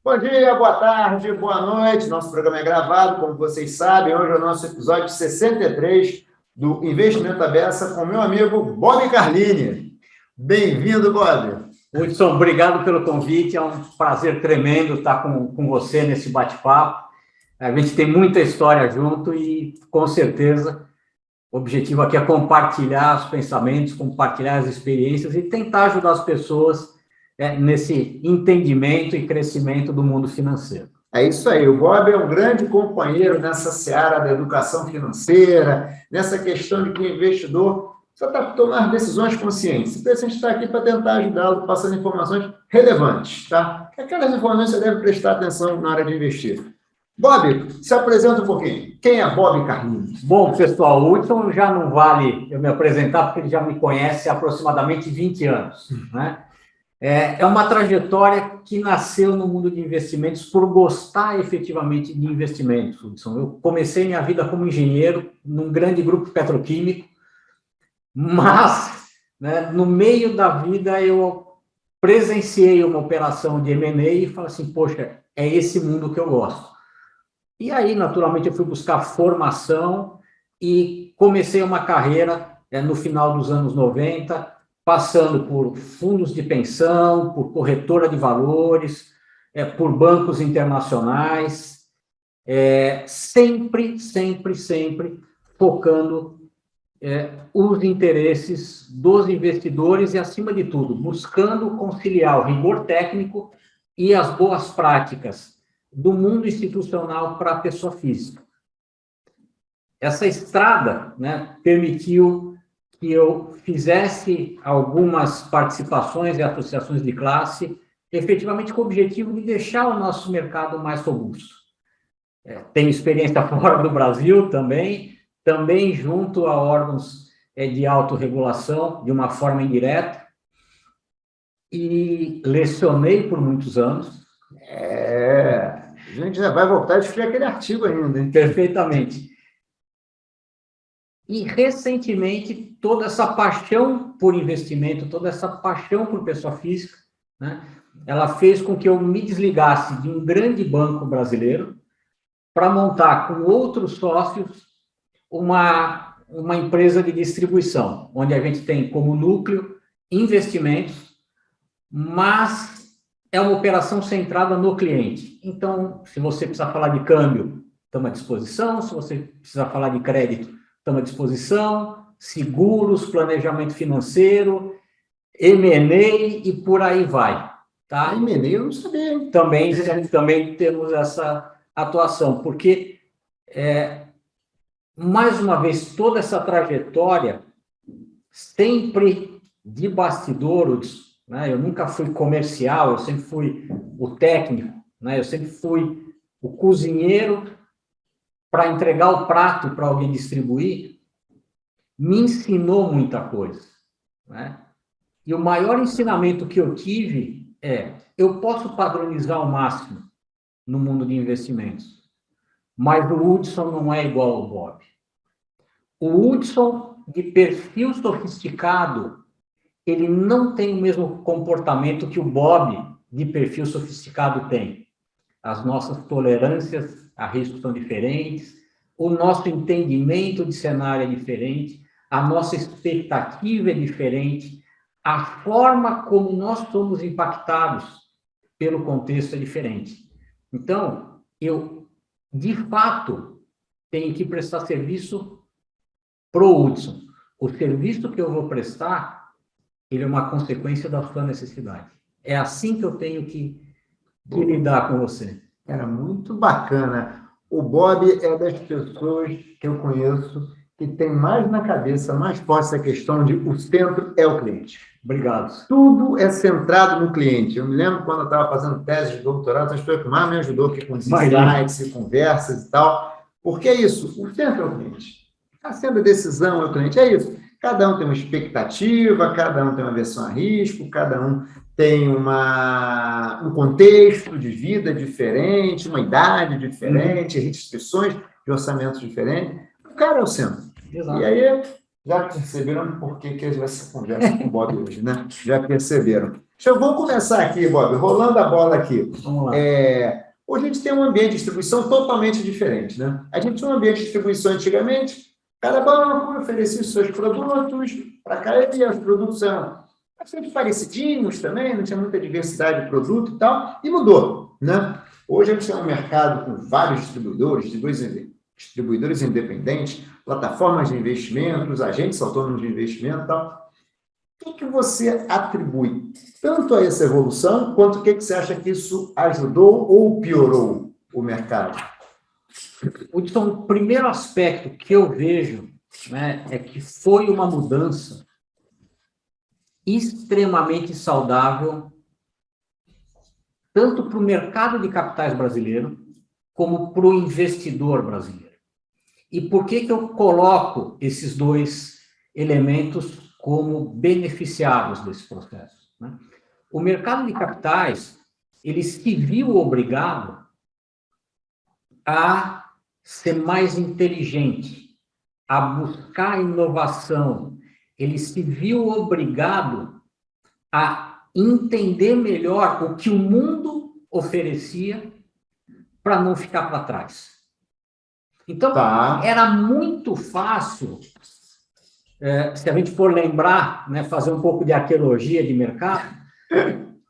Bom dia, boa tarde, boa noite. Nosso programa é gravado, como vocês sabem. Hoje é o nosso episódio 63 do Investimento à Beça com meu amigo Bob Carlini. Bem-vindo, Bob. Hudson, obrigado pelo convite. É um prazer tremendo estar com você nesse bate-papo. A gente tem muita história junto e, com certeza, o objetivo aqui é compartilhar os pensamentos, compartilhar as experiências e tentar ajudar as pessoas nesse entendimento e crescimento do mundo financeiro. É isso aí, o Bob é um grande companheiro nessa seara da educação financeira, nessa questão de que o investidor só está tomando decisões conscientes. Então, a gente está aqui para tentar ajudá-lo, passando informações relevantes, tá? Aquelas informações que você deve prestar atenção na hora de investir. Bob, se apresenta um pouquinho. Quem é Bob Carlini? Bom, pessoal, o Hudson já não vale eu me apresentar, porque ele já me conhece há aproximadamente 20 anos, né? É uma trajetória que nasceu no mundo de investimentos por gostar efetivamente de investimentos, Hudson. Eu comecei minha vida como engenheiro num grande grupo petroquímico, mas, né, no meio da vida eu presenciei uma operação de M&A e falei assim, poxa, é esse mundo que eu gosto. E aí, naturalmente, eu fui buscar formação e comecei uma carreira no final dos anos 90, passando por fundos de pensão, por corretora de valores, por bancos internacionais, sempre focando os interesses dos investidores e, acima de tudo, buscando conciliar o rigor técnico e as boas práticas do mundo institucional para a pessoa física. Essa estrada, né, permitiu que eu fizesse algumas participações e associações de classe, efetivamente com o objetivo de deixar o nosso mercado mais robusto. Tenho experiência fora do Brasil também junto a órgãos de autorregulação, de uma forma indireta, e lecionei por muitos anos. A gente já vai voltar a escrever aquele artigo ainda, hein? Perfeitamente. E, recentemente, toda essa paixão por investimento, toda essa paixão por pessoa física, né, ela fez com que eu me desligasse de um grande banco brasileiro para montar com outros sócios uma empresa de distribuição, onde a gente tem como núcleo investimentos, mas é uma operação centrada no cliente. Então, se você precisar falar de câmbio, estamos à disposição. Se você precisar falar de crédito, estamos à disposição. Seguros, planejamento financeiro, M&A e por aí vai. Tá? M&A eu não sabia. Também temos essa atuação, porque, mais uma vez, toda essa trajetória, sempre de bastidores, né? Eu nunca fui comercial, eu sempre fui o técnico, né? Eu sempre fui o cozinheiro para entregar o prato para alguém distribuir, me ensinou muita coisa, né? E o maior ensinamento que eu tive eu posso padronizar ao máximo no mundo de investimentos, mas o Hudson não é igual ao Bob. O Hudson, de perfil sofisticado, ele não tem o mesmo comportamento que o Bob, de perfil sofisticado, tem. As nossas tolerâncias a riscos são diferentes, o nosso entendimento de cenário é diferente, a nossa expectativa é diferente, a forma como nós somos impactados pelo contexto é diferente. Então, eu, de fato, tenho que prestar serviço para o Hudson. O serviço que eu vou prestar, ele é uma consequência da sua necessidade. É assim que eu tenho que lidar com você. Era muito bacana. O Bob é das pessoas que eu conheço que tem mais na cabeça, mais forte essa questão de o centro é o cliente. Obrigado. Tudo é centrado no cliente. Eu me lembro quando eu estava fazendo tese de doutorado, a pessoa que mais me ajudou aqui com slides e conversas e tal. Porque é isso, o centro é o cliente. A sendo a decisão é o cliente, é isso. Cada um tem uma expectativa, cada um tem uma versão a risco, cada um tem um contexto de vida diferente, uma idade diferente, restrições de orçamentos diferentes. O cara é o centro. Exato. E aí, Já perceberam por que essa conversa com o Bob hoje, né? Já perceberam. Vamos começar aqui, Bob, rolando a bola aqui. Vamos lá. Hoje a gente tem um ambiente de distribuição totalmente diferente, né? A gente tinha um ambiente de distribuição antigamente, cada banco oferecia os seus produtos, para cá e os produtos eram bastante parecidinhos também, não tinha muita diversidade de produto e tal, e mudou, né? Hoje a gente tem um mercado com vários distribuidores independentes, plataformas de investimentos, agentes autônomos de investimento e tal. O que você atribui tanto a essa evolução, quanto o que você acha que isso ajudou ou piorou o mercado? Hudson, o primeiro aspecto que eu vejo, né, é que foi uma mudança extremamente saudável, tanto para o mercado de capitais brasileiro, como para o investidor brasileiro. E por que eu coloco esses dois elementos como beneficiados desse processo, né? O mercado de capitais, ele se viu obrigado a ser mais inteligente, a buscar inovação. Ele se viu obrigado a entender melhor o que o mundo oferecia para não ficar para trás. Então, era muito fácil, se a gente for lembrar, né, fazer um pouco de arqueologia de mercado,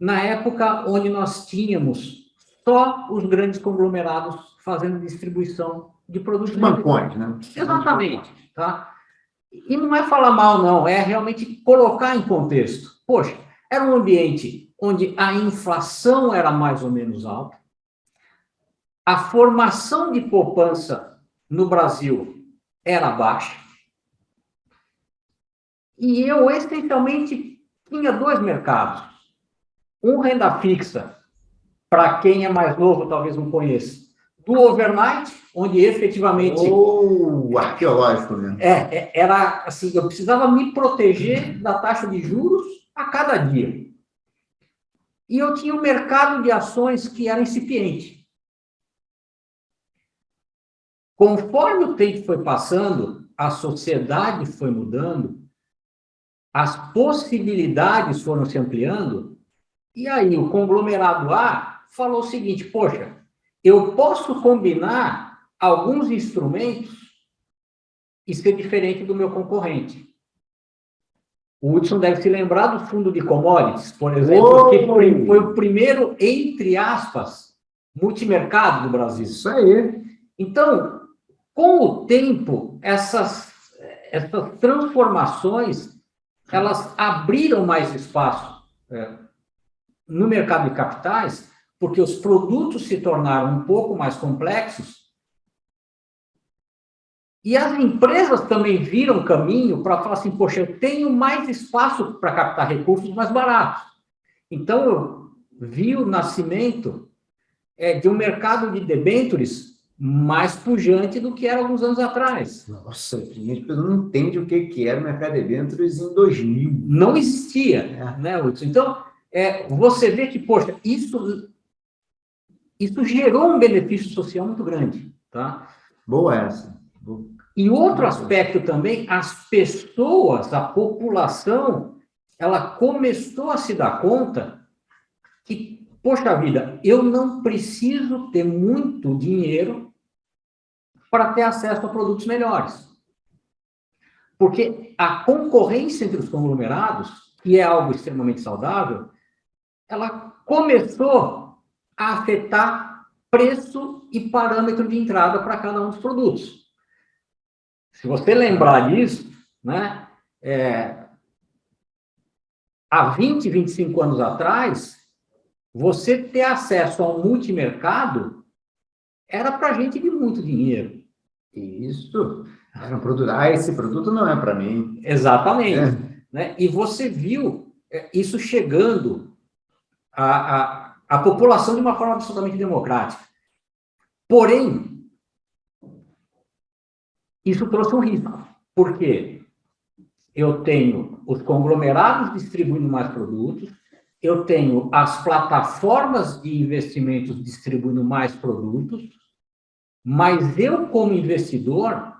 na época onde nós tínhamos só os grandes conglomerados fazendo distribuição de produtos. Bancões, né? Exatamente. Tá? E não é falar mal, não, é realmente colocar em contexto. Poxa, era um ambiente onde a inflação era mais ou menos alta, a formação de poupança no Brasil era baixa, e eu essencialmente tinha dois mercados. Um, renda fixa, para quem é mais novo talvez não conheça, do overnight, onde efetivamente... arqueológico mesmo. Era assim, eu precisava me proteger da taxa de juros a cada dia. E eu tinha um mercado de ações que era incipiente. Conforme o tempo foi passando, a sociedade foi mudando, as possibilidades foram se ampliando, e aí o conglomerado A falou o seguinte: poxa, eu posso combinar alguns instrumentos e ser diferente do meu concorrente. O Hudson deve se lembrar do fundo de commodities, por exemplo, que foi o primeiro, entre aspas, multimercado do Brasil. Isso aí. Então, com o tempo, essas transformações, elas abriram mais espaço no mercado de capitais, porque os produtos se tornaram um pouco mais complexos, e as empresas também viram caminho para falar assim: poxa, eu tenho mais espaço para captar recursos mais baratos. Então, eu vi o nascimento de um mercado de debêntures mais pujante do que era alguns anos atrás. Nossa, a gente não entende o que era o mercado de debêntures em 2000. Não existia, né, Hudson? Então, você vê que, poxa, isso gerou um benefício social muito grande, tá? Boa essa. E outro aspecto também, as pessoas, a população, ela começou a se dar conta que, poxa vida, eu não preciso ter muito dinheiro para ter acesso a produtos melhores. Porque a concorrência entre os conglomerados, que é algo extremamente saudável, ela começou a afetar preço e parâmetro de entrada para cada um dos produtos. Se você lembrar disso, né, há 20, 25 anos atrás, você ter acesso a um multimercado era para gente de muito dinheiro. Isso. Era um produto. Esse produto não é para mim. Exatamente. Né? E você viu isso chegando à população de uma forma absolutamente democrática. Porém, isso trouxe um risco. Por quê? Eu tenho os conglomerados distribuindo mais produtos, eu tenho as plataformas de investimentos distribuindo mais produtos, mas eu, como investidor,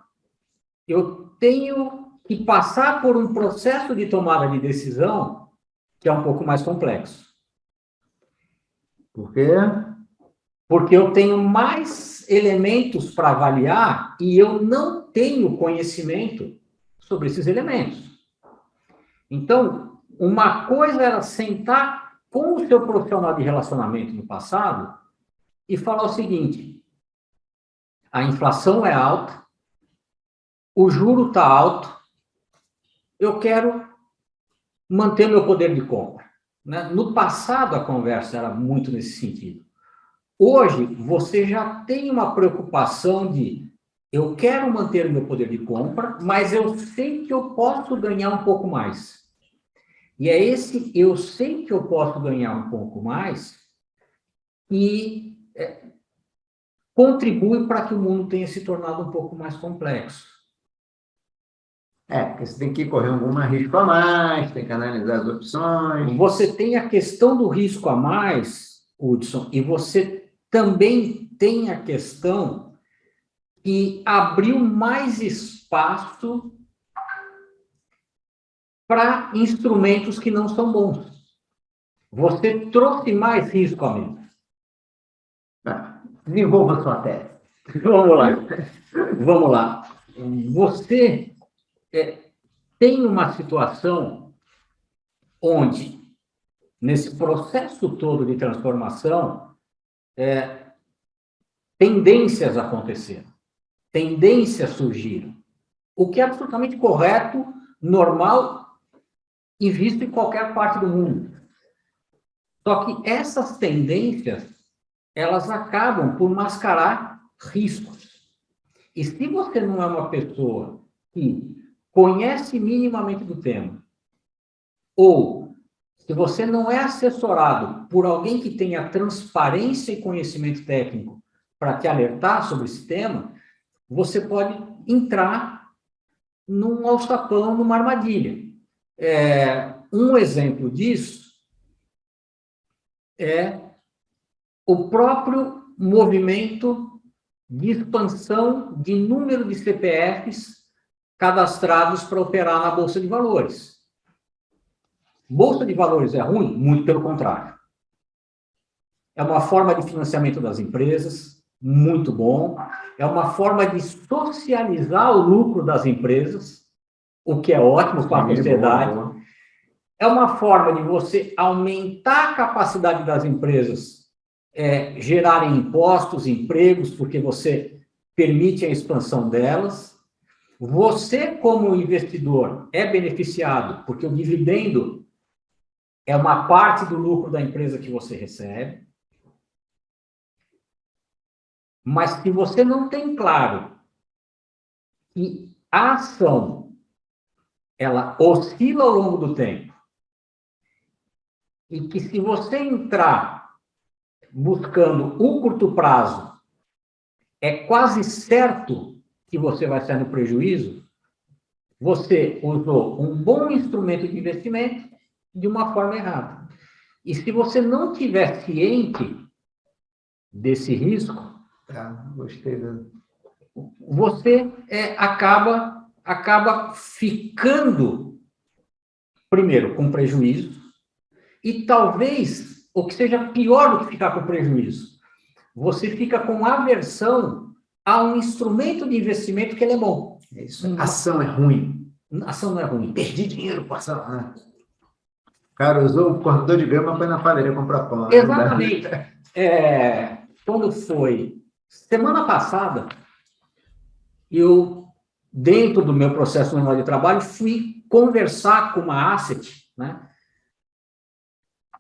eu tenho que passar por um processo de tomada de decisão que é um pouco mais complexo. Por quê? Porque eu tenho mais elementos para avaliar e eu não tenho conhecimento sobre esses elementos. Então, uma coisa era sentar com o seu profissional de relacionamento no passado e falar o seguinte: a inflação é alta, o juro está alto, eu quero manter meu poder de compra. Né? No passado, a conversa era muito nesse sentido. Hoje, você já tem uma preocupação de eu quero manter o meu poder de compra, mas eu sei que eu posso ganhar um pouco mais. E é esse eu sei que eu posso ganhar um pouco mais que contribui para que o mundo tenha se tornado um pouco mais complexo. Porque você tem que correr algum risco a mais, tem que analisar as opções. Você tem a questão do risco a mais, Hudson, e você também tem a questão que abriu mais espaço para instrumentos que não são bons. Você trouxe mais risco a menos. Desenvolva sua tese. Vamos lá. Vamos lá. Você tem uma situação onde, nesse processo todo de transformação, tendências aconteceram, tendências surgiram, o que é absolutamente correto, normal e visto em qualquer parte do mundo. Só que essas tendências, elas acabam por mascarar riscos. E se você não é uma pessoa que conhece minimamente do tema, ou se você não é assessorado por alguém que tenha transparência e conhecimento técnico para te alertar sobre esse tema, você pode entrar num alçapão, numa armadilha. Um exemplo disso é o próprio movimento de expansão de número de CPFs cadastrados para operar na Bolsa de Valores. Bolsa de Valores é ruim? Muito pelo contrário. É uma forma de financiamento das empresas, muito bom. É uma forma de socializar o lucro das empresas, o que é ótimo para a sociedade. Boa. É uma forma de você aumentar a capacidade das empresas gerarem impostos, empregos, porque você permite a expansão delas. Você, como investidor, é beneficiado, porque o dividendo é uma parte do lucro da empresa que você recebe. Mas se você não tem claro que a ação ela oscila ao longo do tempo e que se você entrar buscando o curto prazo, é quase certo que você vai sair no prejuízo, você usou um bom instrumento de investimento de uma forma errada. E se você não tiver ciente desse risco, gostei. Você acaba ficando, primeiro, com prejuízo, e talvez, o que seja pior do que ficar com prejuízo, você fica com aversão a um instrumento de investimento que ele é bom. Isso. Ação é ruim. Ação não é ruim. Perdi dinheiro com ação, né? O cara usou o cortador de grama para ir na padaria comprar pão. Exatamente. Quando foi? Semana passada, eu, dentro do meu processo normal de trabalho, fui conversar com uma asset, né,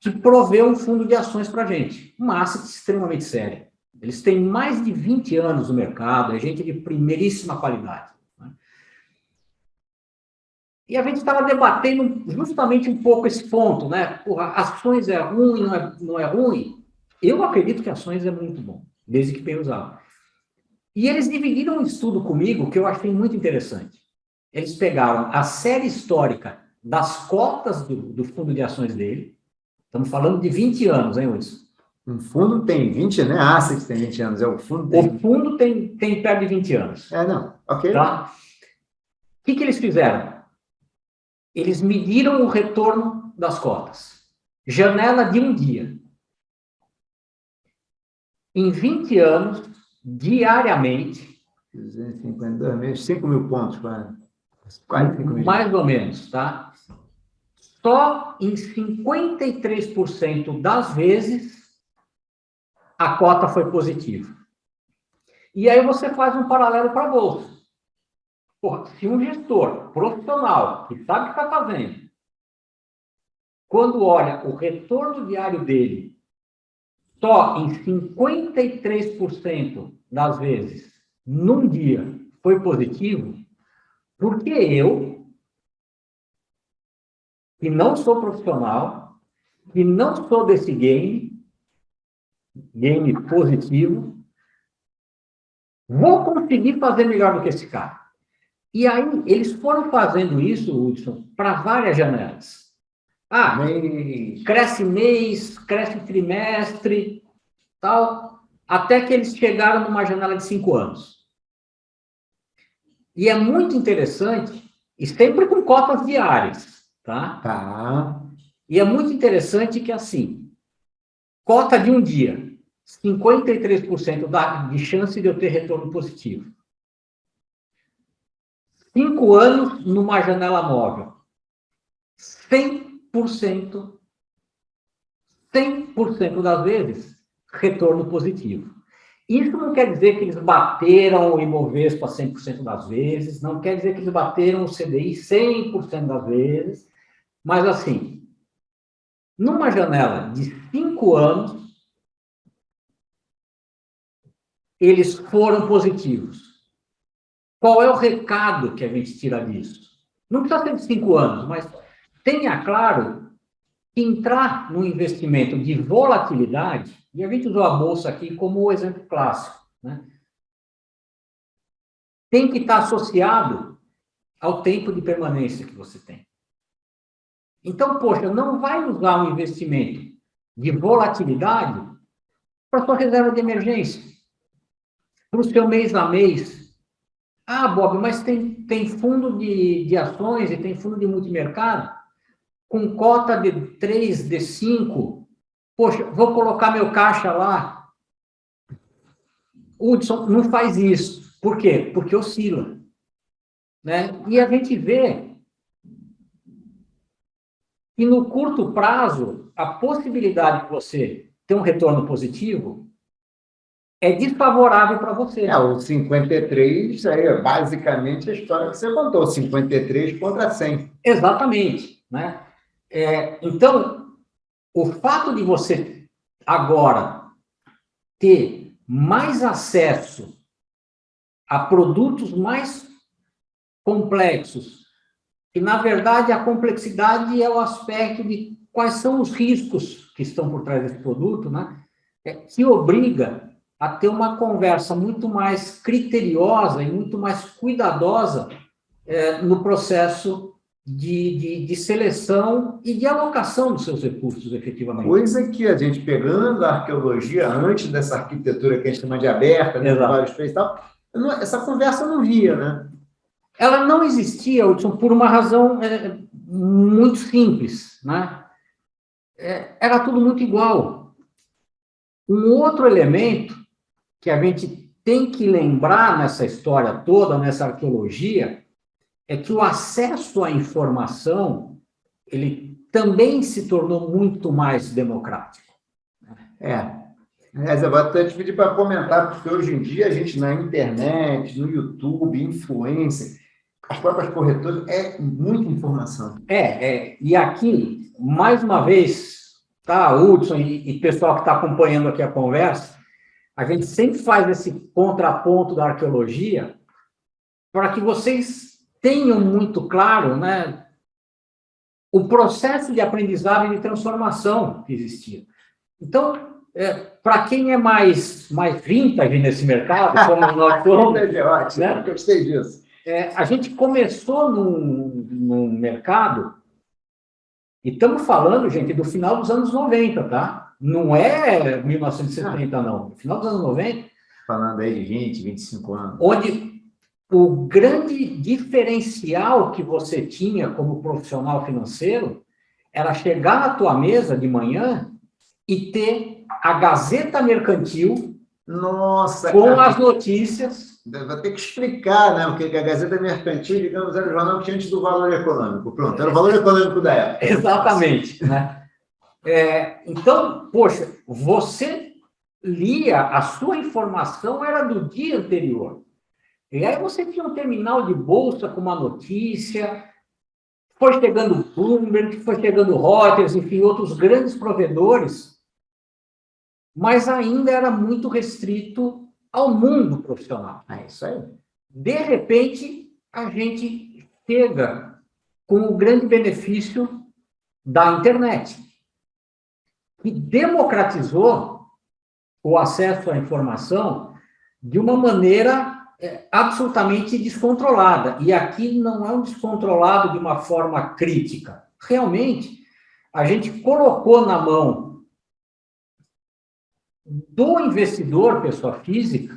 que proveu um fundo de ações para a gente. Uma asset extremamente séria. Eles têm mais de 20 anos no mercado, é gente de primeiríssima qualidade. Né? E a gente estava debatendo justamente um pouco esse ponto, né? Porra, ações é ruim, não é ruim? Eu acredito que ações é muito bom, desde que bem usado. E eles dividiram um estudo comigo que eu achei muito interessante. Eles pegaram a série histórica das cotas do fundo de ações dele. Estamos falando de 20 anos, hein, Wilson? Um fundo tem 20 anos, não é asset tem 20 anos, o fundo tem... O fundo tem perto de 20 anos. Não, ok. Tá? O que eles fizeram? eles mediram o retorno das cotas. Janela de um dia. Em 20 anos, diariamente... 252 meses, 5 mil pontos, quase 5 mil. Mais ou menos, tá? Só em 53% das vezes a cota foi positiva. E aí você faz um paralelo para a Bolsa. Porra, se um gestor profissional, que sabe o que está fazendo, quando olha o retorno diário dele, só em 53% das vezes, num dia, foi positivo, porque eu, que não sou profissional, que não sou desse game positivo, vou conseguir fazer melhor do que esse cara. E aí, eles foram fazendo isso, Hudson, para várias janelas. Cresce mês, cresce trimestre, tal, até que eles chegaram numa janela de 5 anos. E é muito interessante, e sempre com cotas diárias, tá? Tá. E é muito interessante que, assim, cota de um dia, 53% de chance de eu ter retorno positivo. 5 anos numa janela móvel. 100% das vezes, retorno positivo. Isso não quer dizer que eles bateram o Ibovespa 100% das vezes, não quer dizer que eles bateram o CDI 100% das vezes, mas assim, numa janela de 5 anos, eles foram positivos. Qual é o recado que a gente tira disso? Não precisa ser de 5 anos, mas tenha claro que entrar no investimento de volatilidade, e a gente usou a Bolsa aqui como o exemplo clássico, né? Tem que estar associado ao tempo de permanência que você tem. Então, poxa, não vai usar um investimento de volatilidade para sua reserva de emergência, para o seu mês a mês. Ah, Bob, mas tem fundo de ações e tem fundo de multimercado com cota de 3, de 5. Poxa, vou colocar meu caixa lá. Hudson, não faz isso. Por quê? Porque oscila. Né? E a gente vê que no curto prazo, a possibilidade de você ter um retorno positivo é desfavorável para você. O 53 aí é basicamente a história que você contou, 53 contra 100. Exatamente. Né? Então, o fato de você agora ter mais acesso a produtos mais complexos, que, na verdade, a complexidade é o aspecto de quais são os riscos que estão por trás desse produto, né? Que obriga a ter uma conversa muito mais criteriosa e muito mais cuidadosa no processo de seleção e de alocação dos seus recursos, efetivamente. Coisa que a gente, pegando a arqueologia antes dessa arquitetura que a gente chama de aberta, né, vários feitos e tal, essa conversa não via, né? Ela não existia, Hudson, por uma razão muito simples, né? Era tudo muito igual. Um outro elemento que a gente tem que lembrar nessa história toda, nessa arqueologia, é que o acesso à informação, ele também se tornou muito mais democrático. Eu vou até te pedir para comentar, porque hoje em dia a gente na internet, no YouTube, influência, as próprias corretoras, é muita informação. E aqui, mais uma vez, tá, Hudson e pessoal que está acompanhando aqui a conversa, a gente sempre faz esse contraponto da arqueologia para que vocês tenham muito claro, né, o processo de aprendizagem e de transformação que existia. Então, para quem é mais vintage nesse mercado, como nós somos, né? Gostei disso. A gente começou num mercado, e estamos falando, gente, do final dos anos 90, tá? Não é 1970, não. No final dos anos 90. Falando aí de 20, 25 anos. Onde o grande diferencial que você tinha como profissional financeiro era chegar na tua mesa de manhã e ter a Gazeta Mercantil. Nossa, com cara, as notícias. vou ter que explicar, né? Porque a Gazeta Mercantil, digamos, era o jornal que tinha antes do Valor Econômico. Pronto, era o Valor Econômico da época. Exatamente, né? Então, poxa, você lia, a sua informação era do dia anterior. E aí você tinha um terminal de bolsa com uma notícia, foi chegando Bloomberg, foi chegando Reuters, enfim, outros grandes provedores, mas ainda era muito restrito ao mundo profissional. É isso aí. De repente, a gente chega com o grande benefício da internet, que democratizou o acesso à informação de uma maneira absolutamente descontrolada. E aqui não é um descontrolado de uma forma crítica. Realmente, a gente colocou na mão do investidor, pessoa física,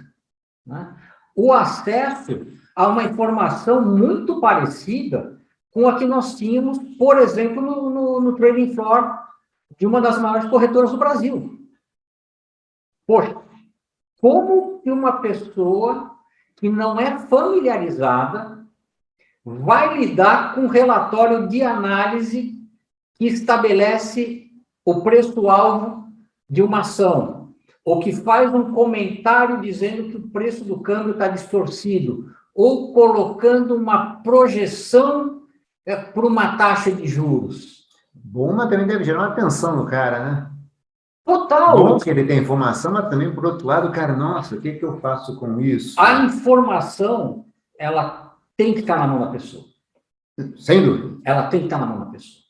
né, o acesso a uma informação muito parecida com a que nós tínhamos, por exemplo, no trading floor de uma das maiores corretoras do Brasil. Poxa, como que uma pessoa que não é familiarizada vai lidar com um relatório de análise que estabelece o preço-alvo de uma ação, ou que faz um comentário dizendo que o preço do câmbio está distorcido, ou colocando uma projeção para uma taxa de juros? Bom, mas também deve gerar uma atenção no cara, né? Total. Bom que ele tem informação, mas também, por outro lado, cara, nossa, o que que eu faço com isso? A informação, ela tem que estar na mão da pessoa. Sem dúvida. Ela tem que estar na mão da pessoa.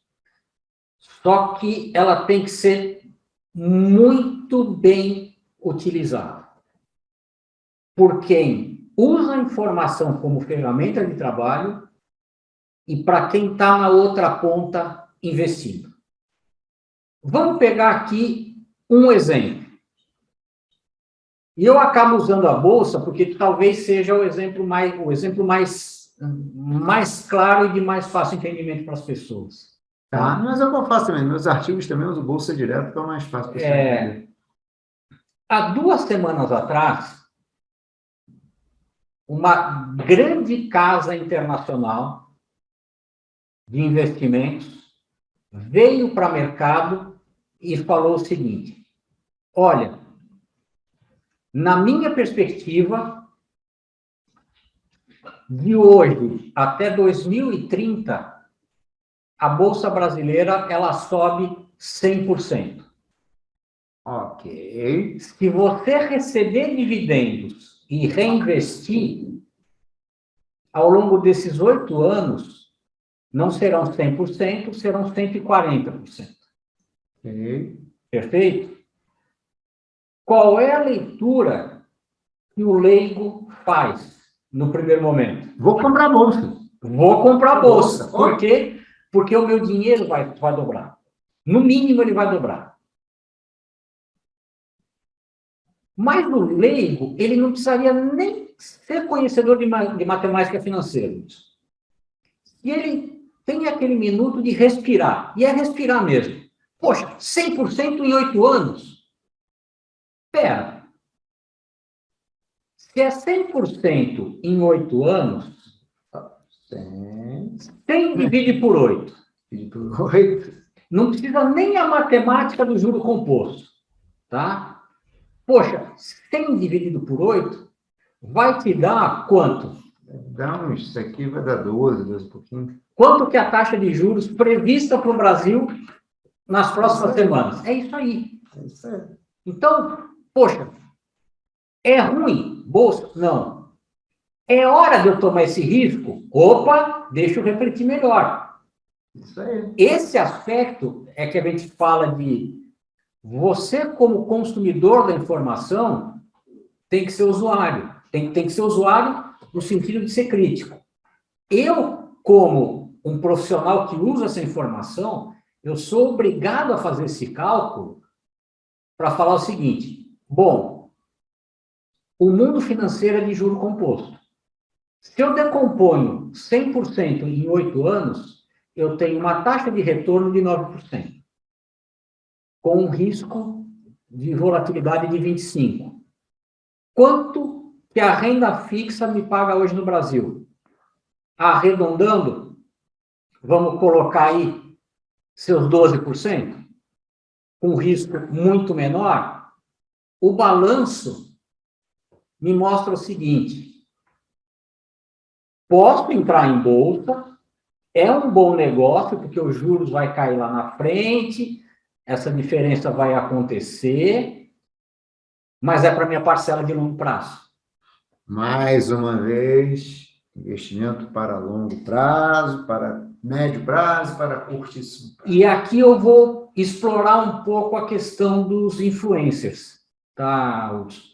Só que ela tem que ser muito bem utilizada por quem usa a informação como ferramenta de trabalho e para quem está na outra ponta investindo. Vamos pegar aqui um exemplo. E eu acabo usando a bolsa porque talvez seja o exemplo mais claro e de mais fácil entendimento para as pessoas. Tá? Mas eu faço também. Meus artigos também uso Bolsa Direto, que é o mais fácil para você entender. Há 2 semanas atrás, uma grande casa internacional de investimentos veio para o mercado e falou o seguinte: olha, na minha perspectiva, de hoje até 2030, a Bolsa Brasileira ela sobe 100%. Ok. Se você receber dividendos e reinvestir, ao longo desses 8 anos, não serão 100%, serão 140%. Ok. Perfeito? Qual é a leitura que o leigo faz no primeiro momento? Vou comprar bolsa. Vou comprar bolsa. Bolsa. Por quê? Porque o meu dinheiro vai dobrar. No mínimo, ele vai dobrar. Mas o leigo, ele não precisaria nem ser conhecedor de matemática financeira. E ele tem aquele minuto de respirar. E é respirar mesmo. Poxa, 100% em 8 anos? Espera. Se é 100% em 8 anos, 100 divide por 8. Não precisa nem a matemática do juro composto. Tá? Poxa, 100 dividido por 8 vai te dar quanto? Isso aqui vai dar 12 pouquinho. Quanto que é a taxa de juros prevista para o Brasil nas próximas semanas? É isso aí. É isso aí. Então, poxa, é ruim? Bolsa? Não. É hora de eu tomar esse risco? Opa, deixa eu refletir melhor. Isso aí. Esse aspecto é que a gente fala de você, como consumidor da informação, tem que ser usuário. Tem que ser usuário no sentido de ser crítico. Eu, como um profissional que usa essa informação, eu sou obrigado a fazer esse cálculo para falar o seguinte: bom, o mundo financeiro é de juro composto. Se eu decomponho 100% em 8 anos, eu tenho uma taxa de retorno de 9%, com um risco de volatilidade de 25%. Quanto que a renda fixa me paga hoje no Brasil? Arredondando, vamos colocar aí seus 12%, com risco muito menor. O balanço me mostra o seguinte: posso entrar em bolsa, é um bom negócio, porque os juros vai cair lá na frente, essa diferença vai acontecer, mas é para minha parcela de longo prazo. Mais uma vez, investimento para longo prazo, para médio prazo, para curtíssimo prazo. E aqui eu vou explorar um pouco a questão dos influencers, tá, Hudson?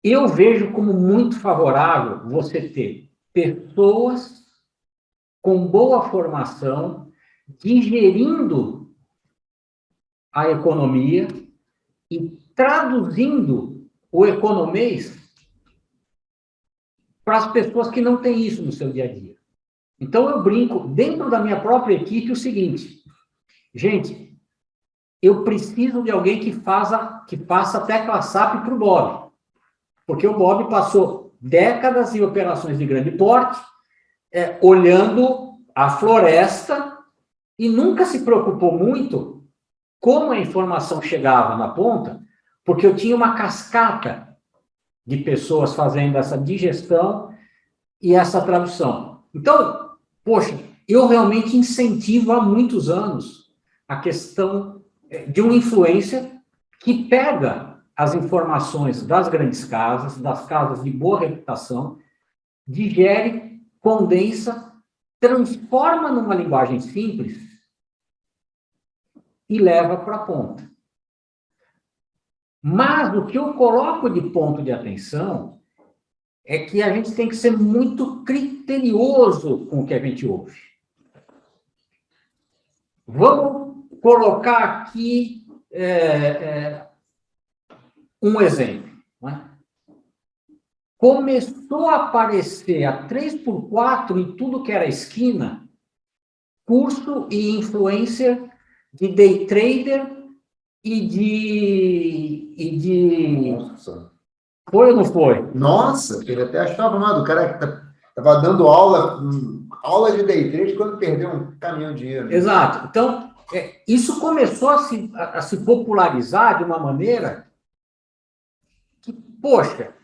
Eu vejo como muito favorável você ter pessoas com boa formação, digerindo a economia e traduzindo o economês para as pessoas que não têm isso no seu dia a dia. Então, eu brinco dentro da minha própria equipe o seguinte: gente, eu preciso de alguém que faça tecla SAP para o Bob, porque o Bob passou décadas em operações de grande porte, olhando a floresta e nunca se preocupou muito como a informação chegava na ponta, porque eu tinha uma cascata de pessoas fazendo essa digestão e essa tradução. Então, poxa, eu realmente incentivo há muitos anos a questão de um influencer que pega as informações das grandes casas, das casas de boa reputação, digere, condensa, transforma numa linguagem simples e leva para a ponta. Mas o que eu coloco de ponto de atenção é que a gente tem que ser muito criterioso com o que a gente ouve. Vamos colocar aqui um exemplo. Né? Começou a aparecer a 3x4 em tudo que era esquina, curso e influencer de day trader e de... Nossa. Foi ou não foi? Nossa, ele até achava mal do cara que estava dando aula de day trade quando perdeu um caminhão de dinheiro. Exato. Então, isso começou a se popularizar de uma maneira que, poxa,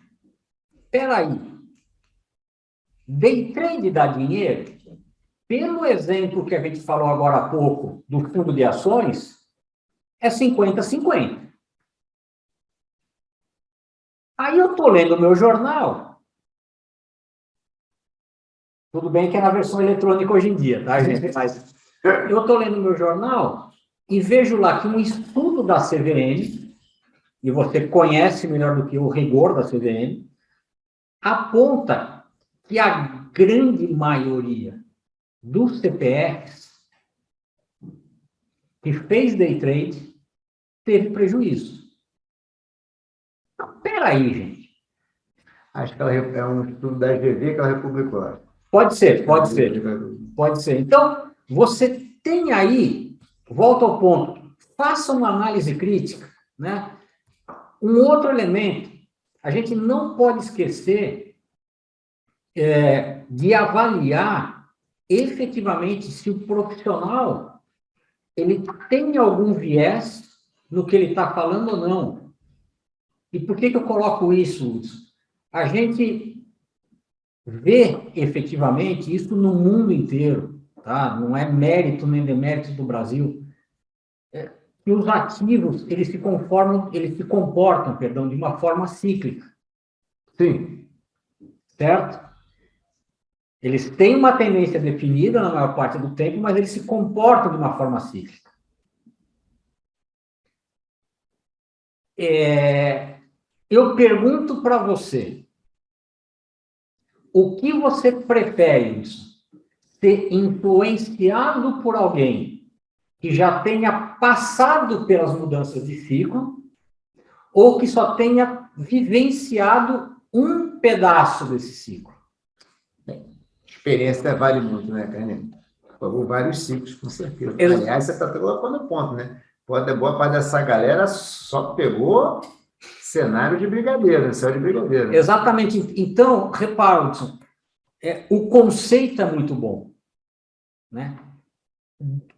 peraí, day trade dá dinheiro? Pelo exemplo que a gente falou agora há pouco do fundo de ações, é 50-50. Aí eu estou lendo o meu jornal. Tudo bem que é na versão eletrônica hoje em dia, tá, gente? Mas eu estou lendo o meu jornal e vejo lá que um estudo da CVM, e você conhece melhor do que o rigor da CVM, aponta que a grande maioria dos CPFs que fez day trade teve prejuízo. Peraí, gente. Acho que é um estudo da GV que ela republicou. Pode ser. Pode ser. Então, você tem aí, volta ao ponto, faça uma análise crítica, né? Um outro elemento, a gente não pode esquecer de avaliar efetivamente se o profissional ele tem algum viés no que ele está falando ou não. E por que eu coloco isso, Hudson? A gente vê efetivamente isso no mundo inteiro, tá? Não é mérito nem demérito do Brasil. Que os ativos, eles se comportam, de uma forma cíclica. Sim. Certo? Eles têm uma tendência definida na maior parte do tempo, mas eles se comportam de uma forma cíclica. Eu pergunto para você, o que você prefere, ser influenciado por alguém que já tenha passado pelas mudanças de ciclo ou que só tenha vivenciado um pedaço desse ciclo. Experiência vale muito, né, Carlinhos? Por vários ciclos, com certeza. Aliás, você está colocando o ponto, né? Boa parte dessa galera só pegou cenário de brigadeiro, céu de brigadeiro. Exatamente. Então, repara, Hudson, o conceito é muito bom, né?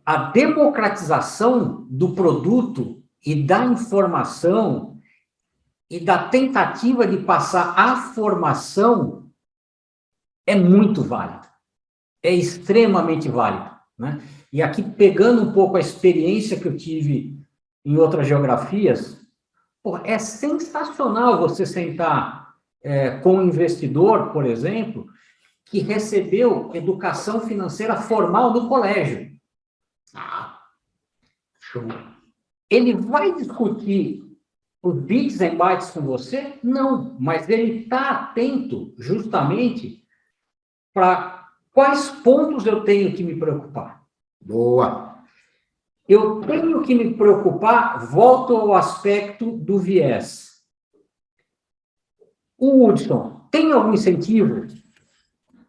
A democratização do produto e da informação e da tentativa de passar a formação é muito válida, é extremamente válida, né? E aqui, pegando um pouco a experiência que eu tive em outras geografias, pô, é sensacional você sentar com um investidor, por exemplo, que recebeu educação financeira formal no colégio. Show. Ele vai discutir os bits e bytes com você? Não, mas ele está atento justamente para quais pontos eu tenho que me preocupar. Boa. Eu tenho que me preocupar, volto ao aspecto do viés. O Hudson tem algum incentivo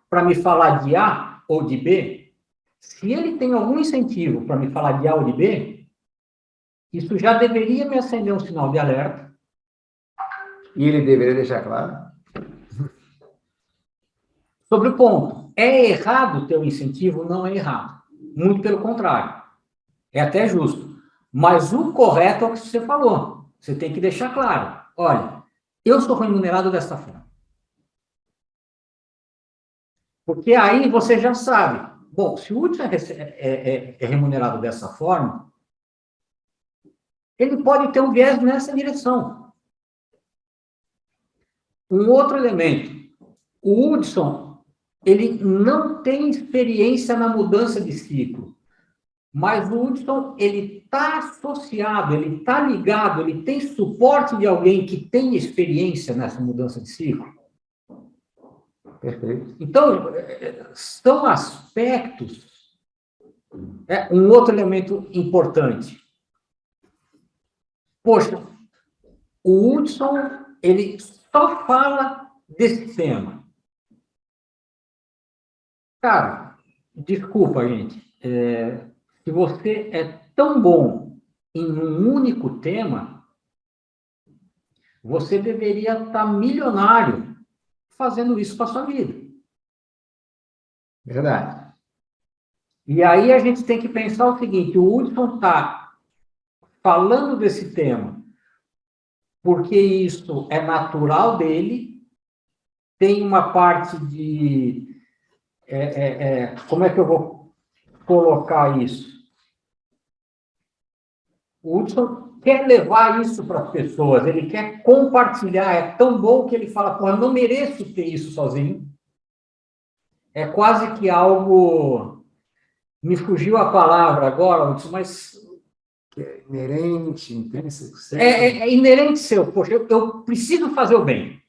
para me falar de A ou de B? Se ele tem algum incentivo para me falar de A ou de B, isso já deveria me acender um sinal de alerta. E ele deveria deixar claro? Sobre o ponto, é errado ter um incentivo? Não é errado. Muito pelo contrário. É até justo. Mas o correto é o que você falou. Você tem que deixar claro. Olha, eu sou remunerado desta forma. Porque aí você já sabe. Bom, se o Hudson é remunerado dessa forma, ele pode ter um viés nessa direção. Um outro elemento. O Hudson, ele não tem experiência na mudança de ciclo. Mas o Hudson, ele está associado, ele está ligado, ele tem suporte de alguém que tem experiência nessa mudança de ciclo. Perfeito. Então, são aspectos. Um outro elemento importante. Poxa, o Hudson, ele só fala desse tema. Cara, desculpa, gente. Se você é tão bom em um único tema, você deveria estar milionário fazendo isso para a sua vida. Verdade. E aí a gente tem que pensar o seguinte, o Hudson está falando desse tema porque isso é natural dele, tem uma parte de... como é que eu vou colocar isso? O Hudson quer levar isso para as pessoas, ele quer compartilhar, é tão bom que ele fala, pô, eu não mereço ter isso sozinho. É quase que algo... Me fugiu a palavra agora, Hudson, mas... Inerente, intrínseco. É inerente seu, poxa, eu preciso fazer o bem.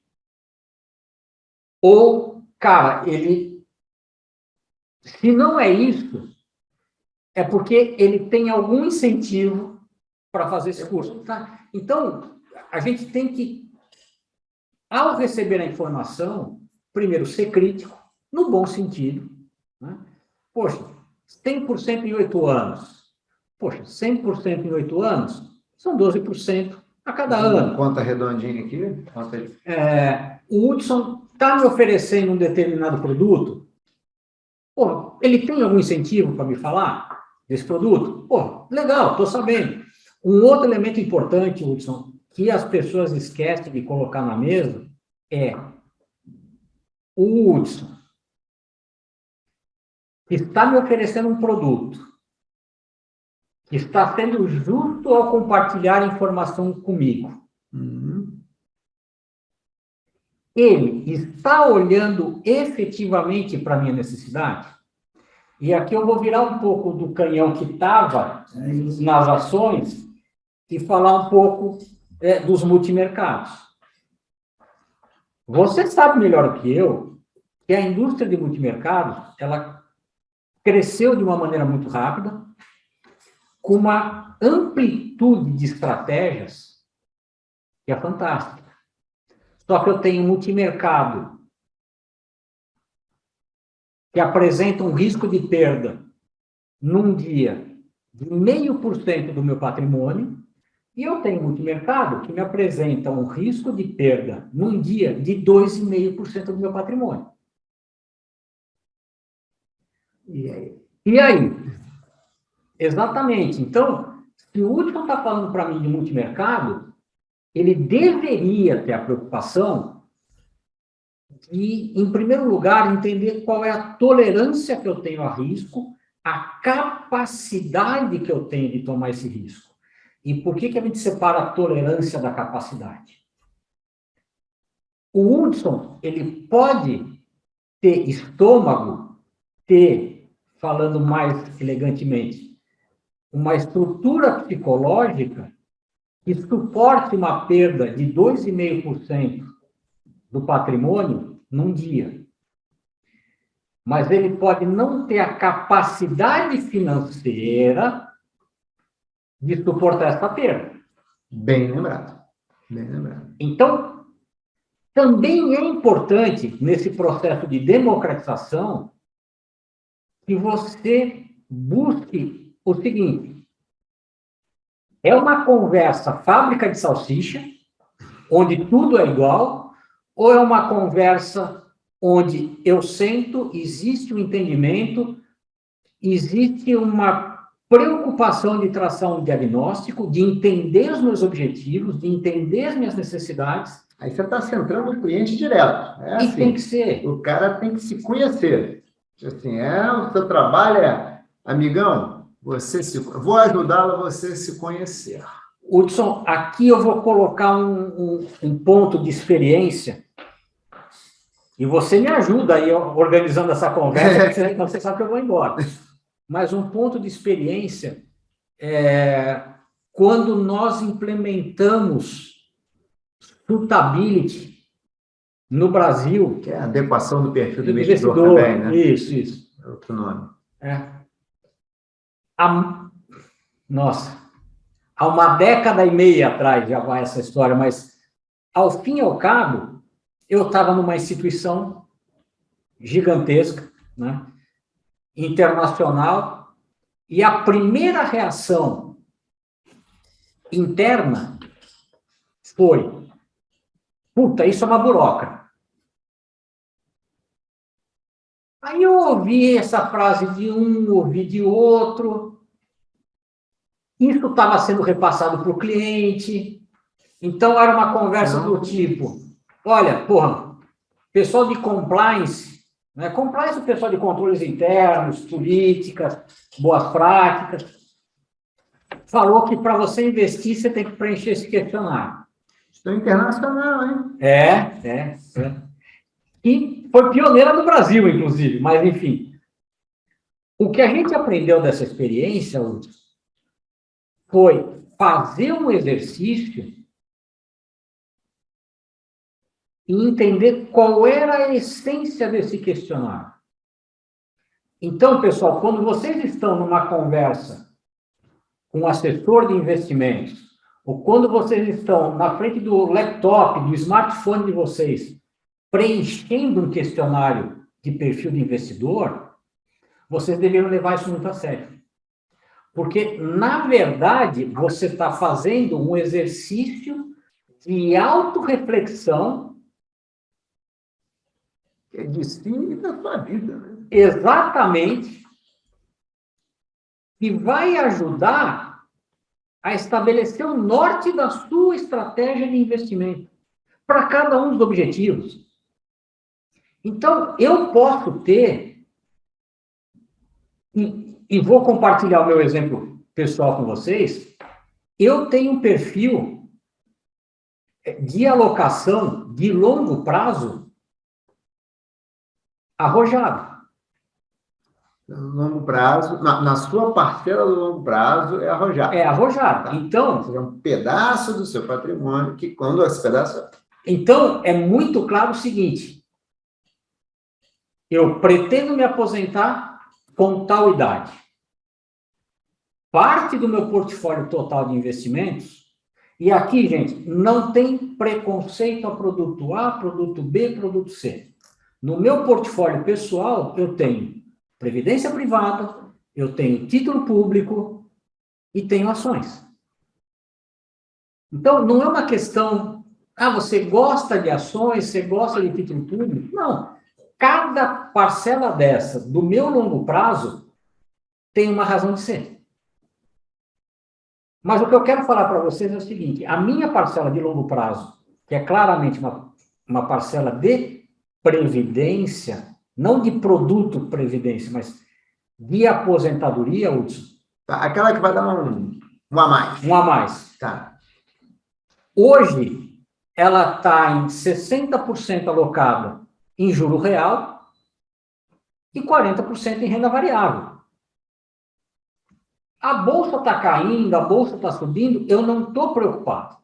Ou, cara, ele... Se não é isso, é porque ele tem algum incentivo para fazer esse curso. Tá? Então, a gente tem que, ao receber a informação, primeiro, ser crítico, no bom sentido. Né? Poxa, 100% em 8 anos. Poxa, 100% em 8 anos são 12% a cada ano. Conta redondinha aqui. O Hudson está me oferecendo um determinado produto. Pô, ele tem algum incentivo para me falar desse produto? Pô, legal, estou sabendo. Um outro elemento importante, Hudson, que as pessoas esquecem de colocar na mesa é o Hudson está me oferecendo um produto que está sendo justo ao compartilhar informação comigo. Ele está olhando efetivamente para a minha necessidade? E aqui eu vou virar um pouco do canhão que estava nas ações e falar um pouco dos multimercados. Você sabe melhor do que eu que a indústria de multimercados, ela cresceu de uma maneira muito rápida, com uma amplitude de estratégias que é fantástica. Só que eu tenho multimercado que apresenta um risco de perda num dia de 0,5% do meu patrimônio, e eu tenho multimercado que me apresenta um risco de perda num dia de 2,5% do meu patrimônio. E aí? E aí? Exatamente. Então, se o Hudson está falando para mim de multimercado, ele deveria ter a preocupação de, em primeiro lugar, entender qual é a tolerância que eu tenho a risco, a capacidade que eu tenho de tomar esse risco. E por que a gente separa a tolerância da capacidade? O Hudson, ele pode ter estômago, ter, falando mais elegantemente, uma estrutura psicológica que suporte uma perda de 2,5% do patrimônio num dia. Mas ele pode não ter a capacidade financeira de suportar essa perda. Bem lembrado. Bem lembrado. Então, também é importante, nesse processo de democratização, que você busque o seguinte: é uma conversa fábrica de salsicha, onde tudo é igual, ou é uma conversa onde eu sento, existe um entendimento, existe uma preocupação de traçar um diagnóstico, de entender os meus objetivos, de entender as minhas necessidades. Aí você está centrando o cliente direto. É assim, tem que ser. O cara tem que se conhecer. Assim, o seu trabalho é, amigão, vou ajudá-lo a você se conhecer. Hudson, aqui eu vou colocar um ponto de experiência e você me ajuda aí organizando essa conversa, porque você sabe que eu vou embora. Mas um ponto de experiência é quando nós implementamos suitability no Brasil. Que é a adequação do perfil do investidor também, né? Isso. É outro nome. Nossa, há uma década e meia atrás já vai essa história, mas, ao fim e ao cabo, eu estava numa instituição gigantesca, né, internacional, e a primeira reação interna foi: puta, isso é uma burocrata. Aí eu ouvi essa frase de um, ouvi de outro. Isso estava sendo repassado para o cliente. Então, era uma conversa do tipo: olha, pessoal de compliance, né? Compliance é o pessoal de controles internos, políticas, boas práticas, falou que para você investir, você tem que preencher esse questionário. Estou internacional, hein? É. E foi pioneira no Brasil, inclusive, mas, enfim. O que a gente aprendeu dessa experiência, Hudson, foi fazer um exercício e entender qual era a essência desse questionário. Então, pessoal, quando vocês estão numa conversa com um assessor de investimentos, ou quando vocês estão na frente do laptop, do smartphone de vocês, preenchendo um questionário de perfil de investidor, vocês deveriam levar isso muito a sério. Porque, na verdade, você está fazendo um exercício de autorreflexão Que é de si e da sua vida, né? Exatamente, que vai ajudar a estabelecer o norte da sua estratégia de investimento para cada um dos objetivos. Então, eu posso ter, e vou compartilhar o meu exemplo pessoal com vocês, eu tenho um perfil de alocação de longo prazo arrojado. No longo prazo, na sua parcela do longo prazo, é arrojado. É arrojado. Tá? Então, é um pedaço do seu patrimônio que, quando esse pedaço... Então, é muito claro o seguinte: eu pretendo me aposentar com tal idade. Parte do meu portfólio total de investimentos E aqui, gente, não tem preconceito a produto A, produto B, produto C. No meu portfólio pessoal, eu tenho previdência privada, eu tenho título público e tenho ações. Então, não é uma questão, você gosta de ações, você gosta de título público? Não. Cada parcela dessa, do meu longo prazo, tem uma razão de ser. Mas o que eu quero falar para vocês é o seguinte, a minha parcela de longo prazo, que é claramente uma parcela de previdência, não de produto previdência, mas de aposentadoria, Hudson. Tá, aquela que vai dar um a mais. Um a mais. Tá. Hoje, ela está em 60% alocada em juro real e 40% em renda variável. A bolsa está caindo, a bolsa está subindo, eu não estou preocupado.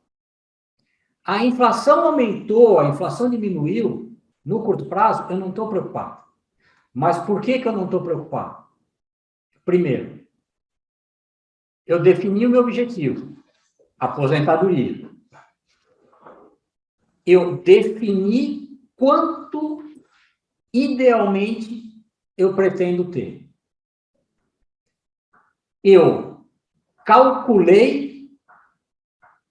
A inflação aumentou, a inflação diminuiu no curto prazo, eu não estou preocupado. Mas por que eu não estou preocupado? Primeiro, eu defini o meu objetivo, aposentadoria. Eu defini quanto, idealmente, eu pretendo ter. Eu calculei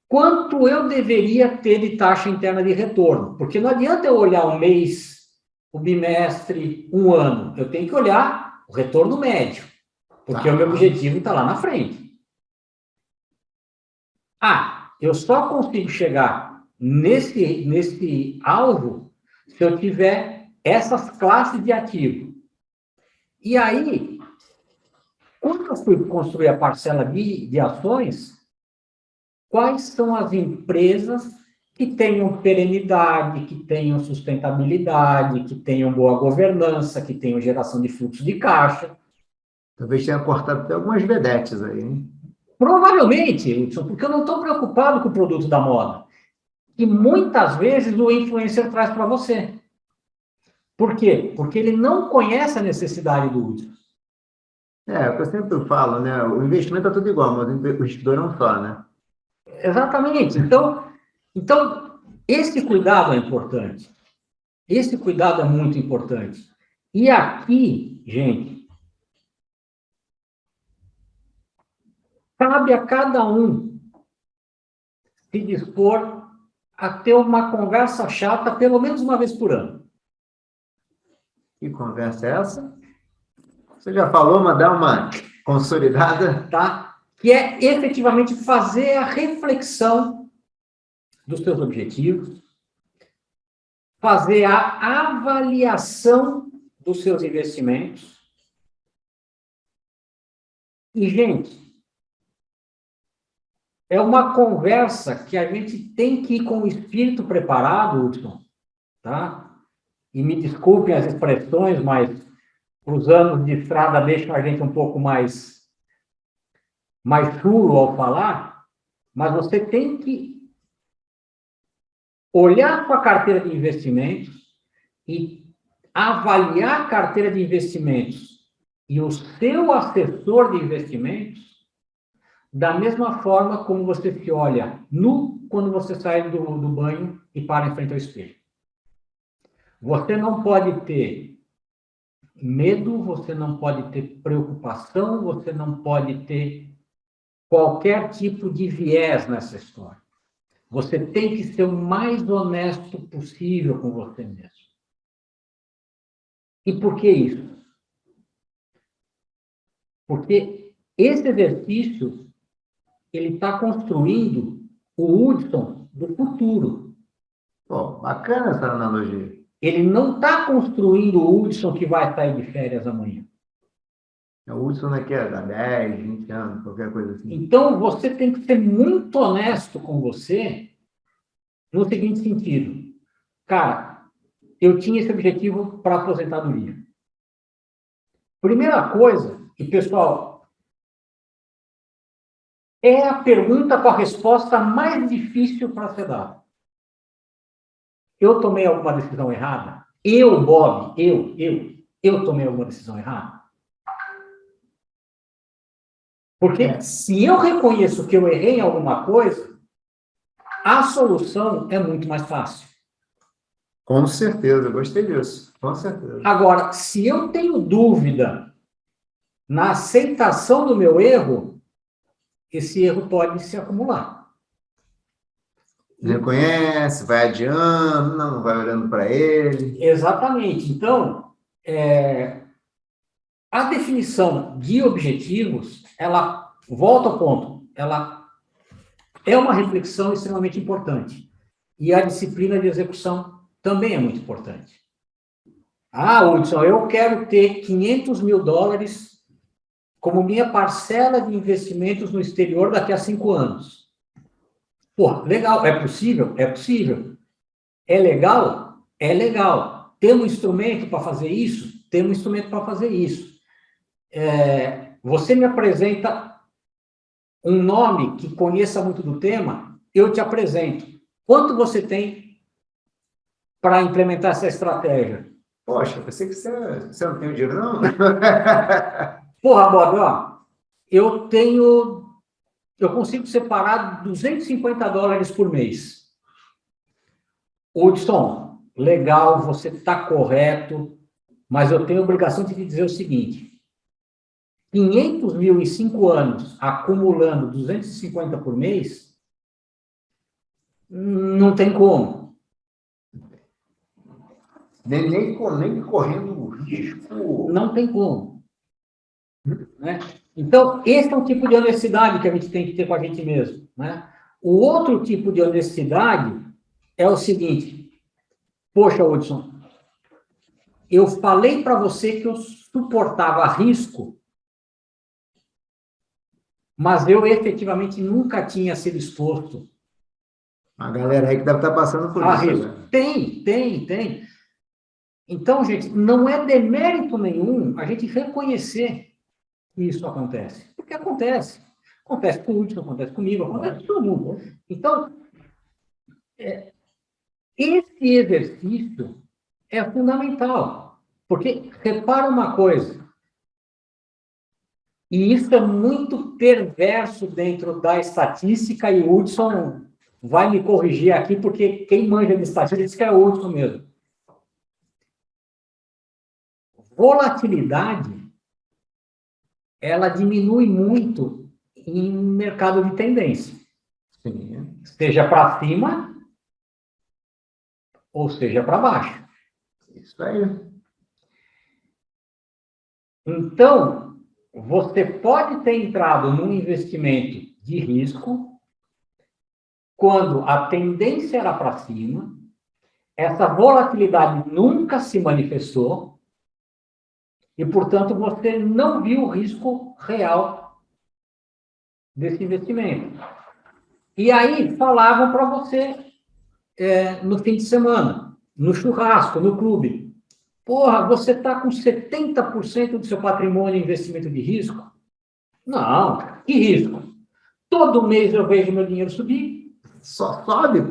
quanto eu deveria ter de taxa interna de retorno. Porque não adianta eu olhar um mês, o bimestre, um ano. Eu tenho que olhar o retorno médio. Porque o meu objetivo está lá na frente. Eu só consigo chegar nesse alvo se eu tiver essas classes de ativo. E aí, quando eu fui construir a parcela de ações, quais são as empresas que tenham perenidade, que tenham sustentabilidade, que tenham boa governança, que tenham geração de fluxo de caixa? Talvez tenha cortado até algumas vedetes aí, hein? Provavelmente, Hudson, porque eu não estou preocupado com o produto da moda, que muitas vezes o influencer traz para você. Por quê? Porque ele não conhece a necessidade do Hudson. É o que eu sempre falo, né? O investimento é tudo igual, mas o investidor é um só, né? Exatamente. Então, esse cuidado é importante. Esse cuidado é muito importante. E aqui, gente, cabe a cada um se dispor a ter uma conversa chata pelo menos uma vez por ano. Que conversa é essa? Você já falou, mas dá uma consolidada? Tá? Que é efetivamente fazer a reflexão dos seus objetivos, fazer a avaliação dos seus investimentos. E, gente, é uma conversa que a gente tem que ir com o espírito preparado, Hudson, tá? E me desculpem as expressões, mas os anos de estrada deixam a gente um pouco mais chulo ao falar, mas você tem que olhar a sua carteira de investimentos e avaliar a carteira de investimentos e o seu assessor de investimentos da mesma forma como você se olha nu quando você sai do banho e para em frente ao espelho. Você não pode ter medo, você não pode ter preocupação, você não pode ter qualquer tipo de viés nessa história. Você tem que ser o mais honesto possível com você mesmo. E por que isso? Porque esse exercício, ele está construindo o Hudson do futuro. Pô, bacana essa analogia. Ele não está construindo o Hudson que vai sair de férias amanhã. O Hudson daqui a 10, 20 anos, qualquer coisa assim. Então, você tem que ser muito honesto com você no seguinte sentido. Cara, eu tinha esse objetivo para aposentadoria. Primeira coisa, e pessoal, é a pergunta com a resposta mais difícil para ser dada. Eu tomei alguma decisão errada? Eu, Bob, eu tomei alguma decisão errada? Porque se eu reconheço que eu errei em alguma coisa, a solução é muito mais fácil. Com certeza, eu gostei disso. Com certeza. Agora, se eu tenho dúvida na aceitação do meu erro, esse erro pode se acumular. Reconhece, vai adiando, não vai olhando para ele. Exatamente. Então, a definição de objetivos, ela volta ao ponto, ela é uma reflexão extremamente importante. E a disciplina de execução também é muito importante. Ah, Hudson, eu quero ter 500 mil dólares como minha parcela de investimentos no exterior daqui a 5 anos. Pô, legal, é possível? É possível. É legal? É legal. Temos instrumento para fazer isso? Temos instrumento para fazer isso. Você me apresenta um nome que conheça muito do tema, eu te apresento. Quanto você tem para implementar essa estratégia? Poxa, pensei que você não tem o dinheiro, não? Porra, Bob, ó, eu consigo separar 250 dólares por mês. Hudson, legal, você está correto, mas eu tenho a obrigação de te dizer o seguinte: 500 mil em 5 anos, acumulando 250 por mês, não tem como. Nem correndo risco. Não tem como. Né? Então, esse é o tipo de honestidade que a gente tem que ter com a gente mesmo. Né? O outro tipo de honestidade é o seguinte: poxa, Hudson, eu falei para você que eu suportava risco, mas eu efetivamente nunca tinha sido exposto A galera aí que deve estar passando por a isso. risco. Né? Tem. Então, gente, não é demérito nenhum a gente reconhecer que isso acontece. Porque acontece. Acontece com o Hudson, acontece comigo, acontece com todo mundo. Então, esse exercício é fundamental. Porque, repara uma coisa, e isso é muito perverso dentro da estatística, e o Hudson vai me corrigir aqui, porque quem manja de estatística é o Hudson mesmo. Volatilidade, ela diminui muito em mercado de tendência. Sim. Seja para cima, ou seja para baixo. Isso aí. Então, você pode ter entrado num investimento de risco quando a tendência era para cima, essa volatilidade nunca se manifestou e, portanto, você não viu o risco real desse investimento. E aí falavam para você no fim de semana, no churrasco, no clube: porra, você está com 70% do seu patrimônio em investimento de risco? Não, que risco? Todo mês eu vejo meu dinheiro subir. Só sobe.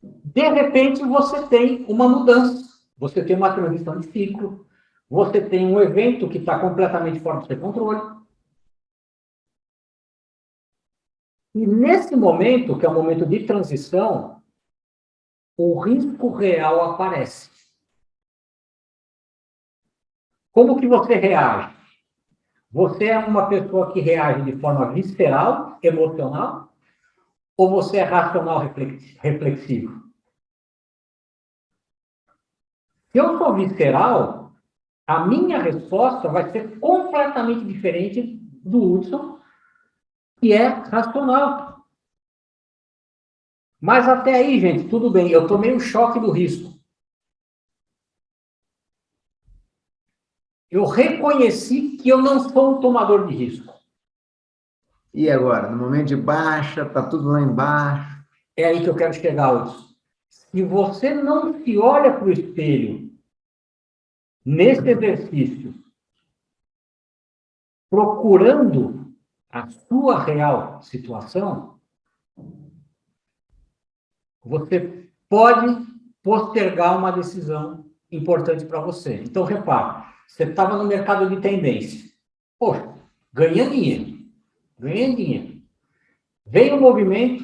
De repente, você tem uma mudança. Você tem uma transição de ciclo. Você tem um evento que está completamente fora do seu controle. E nesse momento, que é um momento de transição, o risco real aparece. Como que você reage? Você é uma pessoa que reage de forma visceral, emocional, ou você é racional, reflexivo? Se eu sou visceral, a minha resposta vai ser completamente diferente do Hudson, que é racional. Mas até aí, gente, tudo bem, eu tomei um choque do risco. Eu reconheci que eu não sou um tomador de risco. E agora? No momento de baixa, tá tudo lá embaixo. É aí que eu quero chegar, Hudson. Se você não se olha para o espelho nesse exercício, procurando a sua real situação, você pode postergar uma decisão importante para você. Então, repare, você estava no mercado de tendência. Poxa, ganhando dinheiro. Vem o movimento,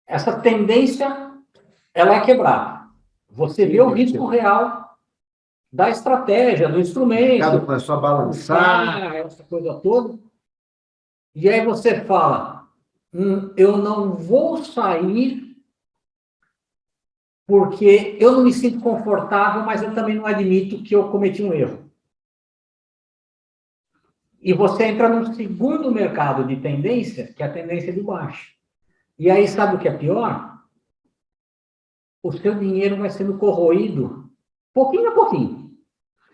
essa tendência, ela é quebrada. Você vê o risco real da estratégia, do instrumento. O mercado começou a balançar. Essa coisa toda. E aí você fala, eu não vou sair porque eu não me sinto confortável, mas eu também não admito que eu cometi um erro. E você entra num segundo mercado de tendência, que é a tendência de baixo. E aí, sabe o que é pior? O seu dinheiro vai sendo corroído, pouquinho a pouquinho.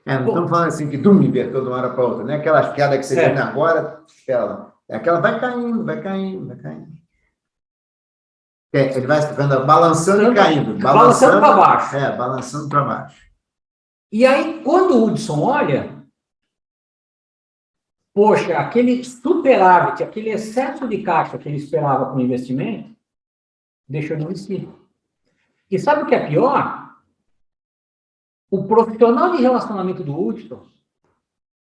Não estamos falando assim que inverteu de uma hora para outra, né? Aquelas quedas que você vê agora, espera. Aquela vai caindo, vai caindo, vai caindo. Ele vai ficando balançando e caindo. Balançando para baixo. Balançando para baixo. E aí, quando o Hudson olha, poxa, aquele superávit, aquele excesso de caixa que ele esperava com o investimento, deixou de existir. E sabe o que é pior? O profissional de relacionamento do Hudson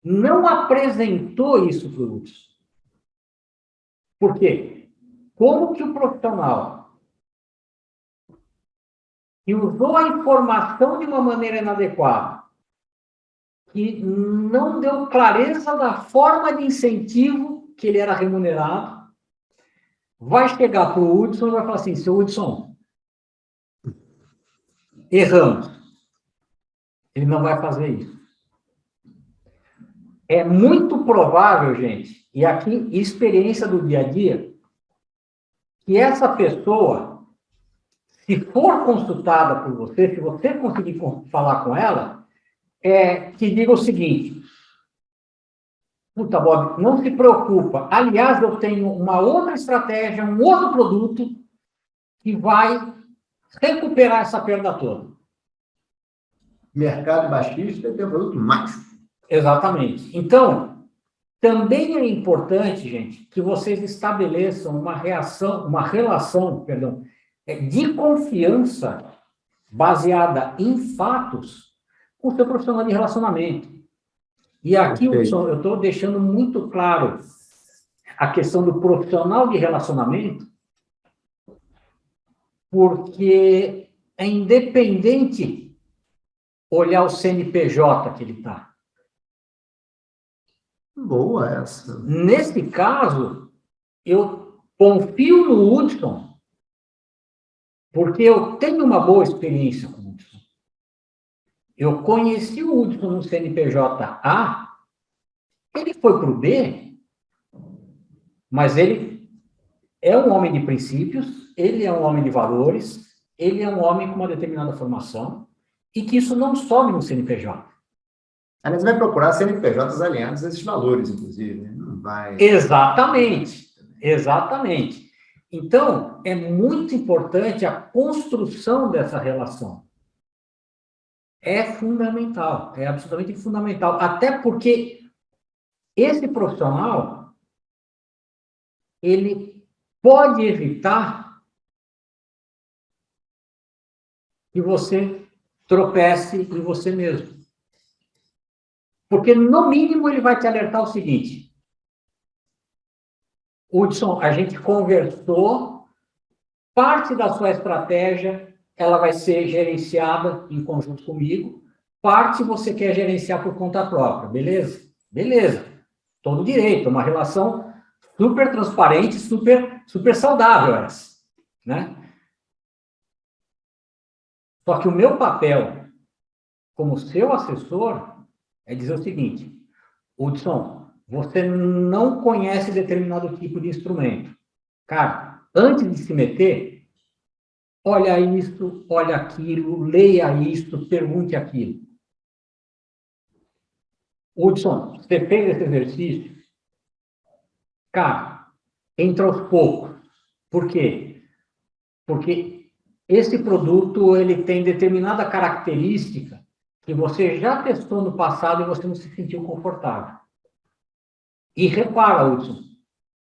não apresentou isso para o Hudson. Por quê? Como que o profissional que usou a informação de uma maneira inadequada, que não deu clareza da forma de incentivo que ele era remunerado, vai chegar para o Hudson e vai falar assim, seu Hudson, erramos. Ele não vai fazer isso. É muito provável, gente, e aqui, experiência do dia a dia, que essa pessoa, se for consultada por você, se você conseguir falar com ela, que diga o seguinte, puta, Bob, não se preocupa. Aliás, eu tenho uma outra estratégia, um outro produto que vai recuperar essa perda toda. Mercado baixista tem um produto macho. Exatamente. Então, também é importante, gente, que vocês estabeleçam uma relação, de confiança baseada em fatos com o seu profissional de relacionamento. E aqui, Hudson, eu estou deixando muito claro a questão do profissional de relacionamento, porque é independente olhar o CNPJ que ele está. Boa essa. Nesse caso, eu confio no Hudson, porque eu tenho uma boa experiência com o Hudson. Eu conheci o Hudson no CNPJ A, ele foi para o B, mas ele é um homem de princípios, ele é um homem de valores, ele é um homem com uma determinada formação, e que isso não some no CNPJ. Aliás, vai procurar CNPJs alinhados a esses valores, inclusive. Né? Não vai... Exatamente, exatamente. Então, é muito importante a construção dessa relação. É fundamental, é absolutamente fundamental. Até porque esse profissional, ele pode evitar que você tropece em você mesmo. Porque, no mínimo, ele vai te alertar o seguinte: Hudson, a gente conversou, parte da sua estratégia, ela vai ser gerenciada em conjunto comigo, parte você quer gerenciar por conta própria, beleza? Beleza. Todo direito, uma relação super transparente, super saudável essa, né? Só que o meu papel, como seu assessor, é dizer o seguinte: Hudson, você não conhece determinado tipo de instrumento. Cara, antes de se meter, olha isso, olha aquilo, leia isso, pergunte aquilo. Hudson, você fez esse exercício? Cara, entra aos poucos. Por quê? Porque esse produto ele tem determinada característica que você já testou no passado e você não se sentiu confortável. E repara, Hudson,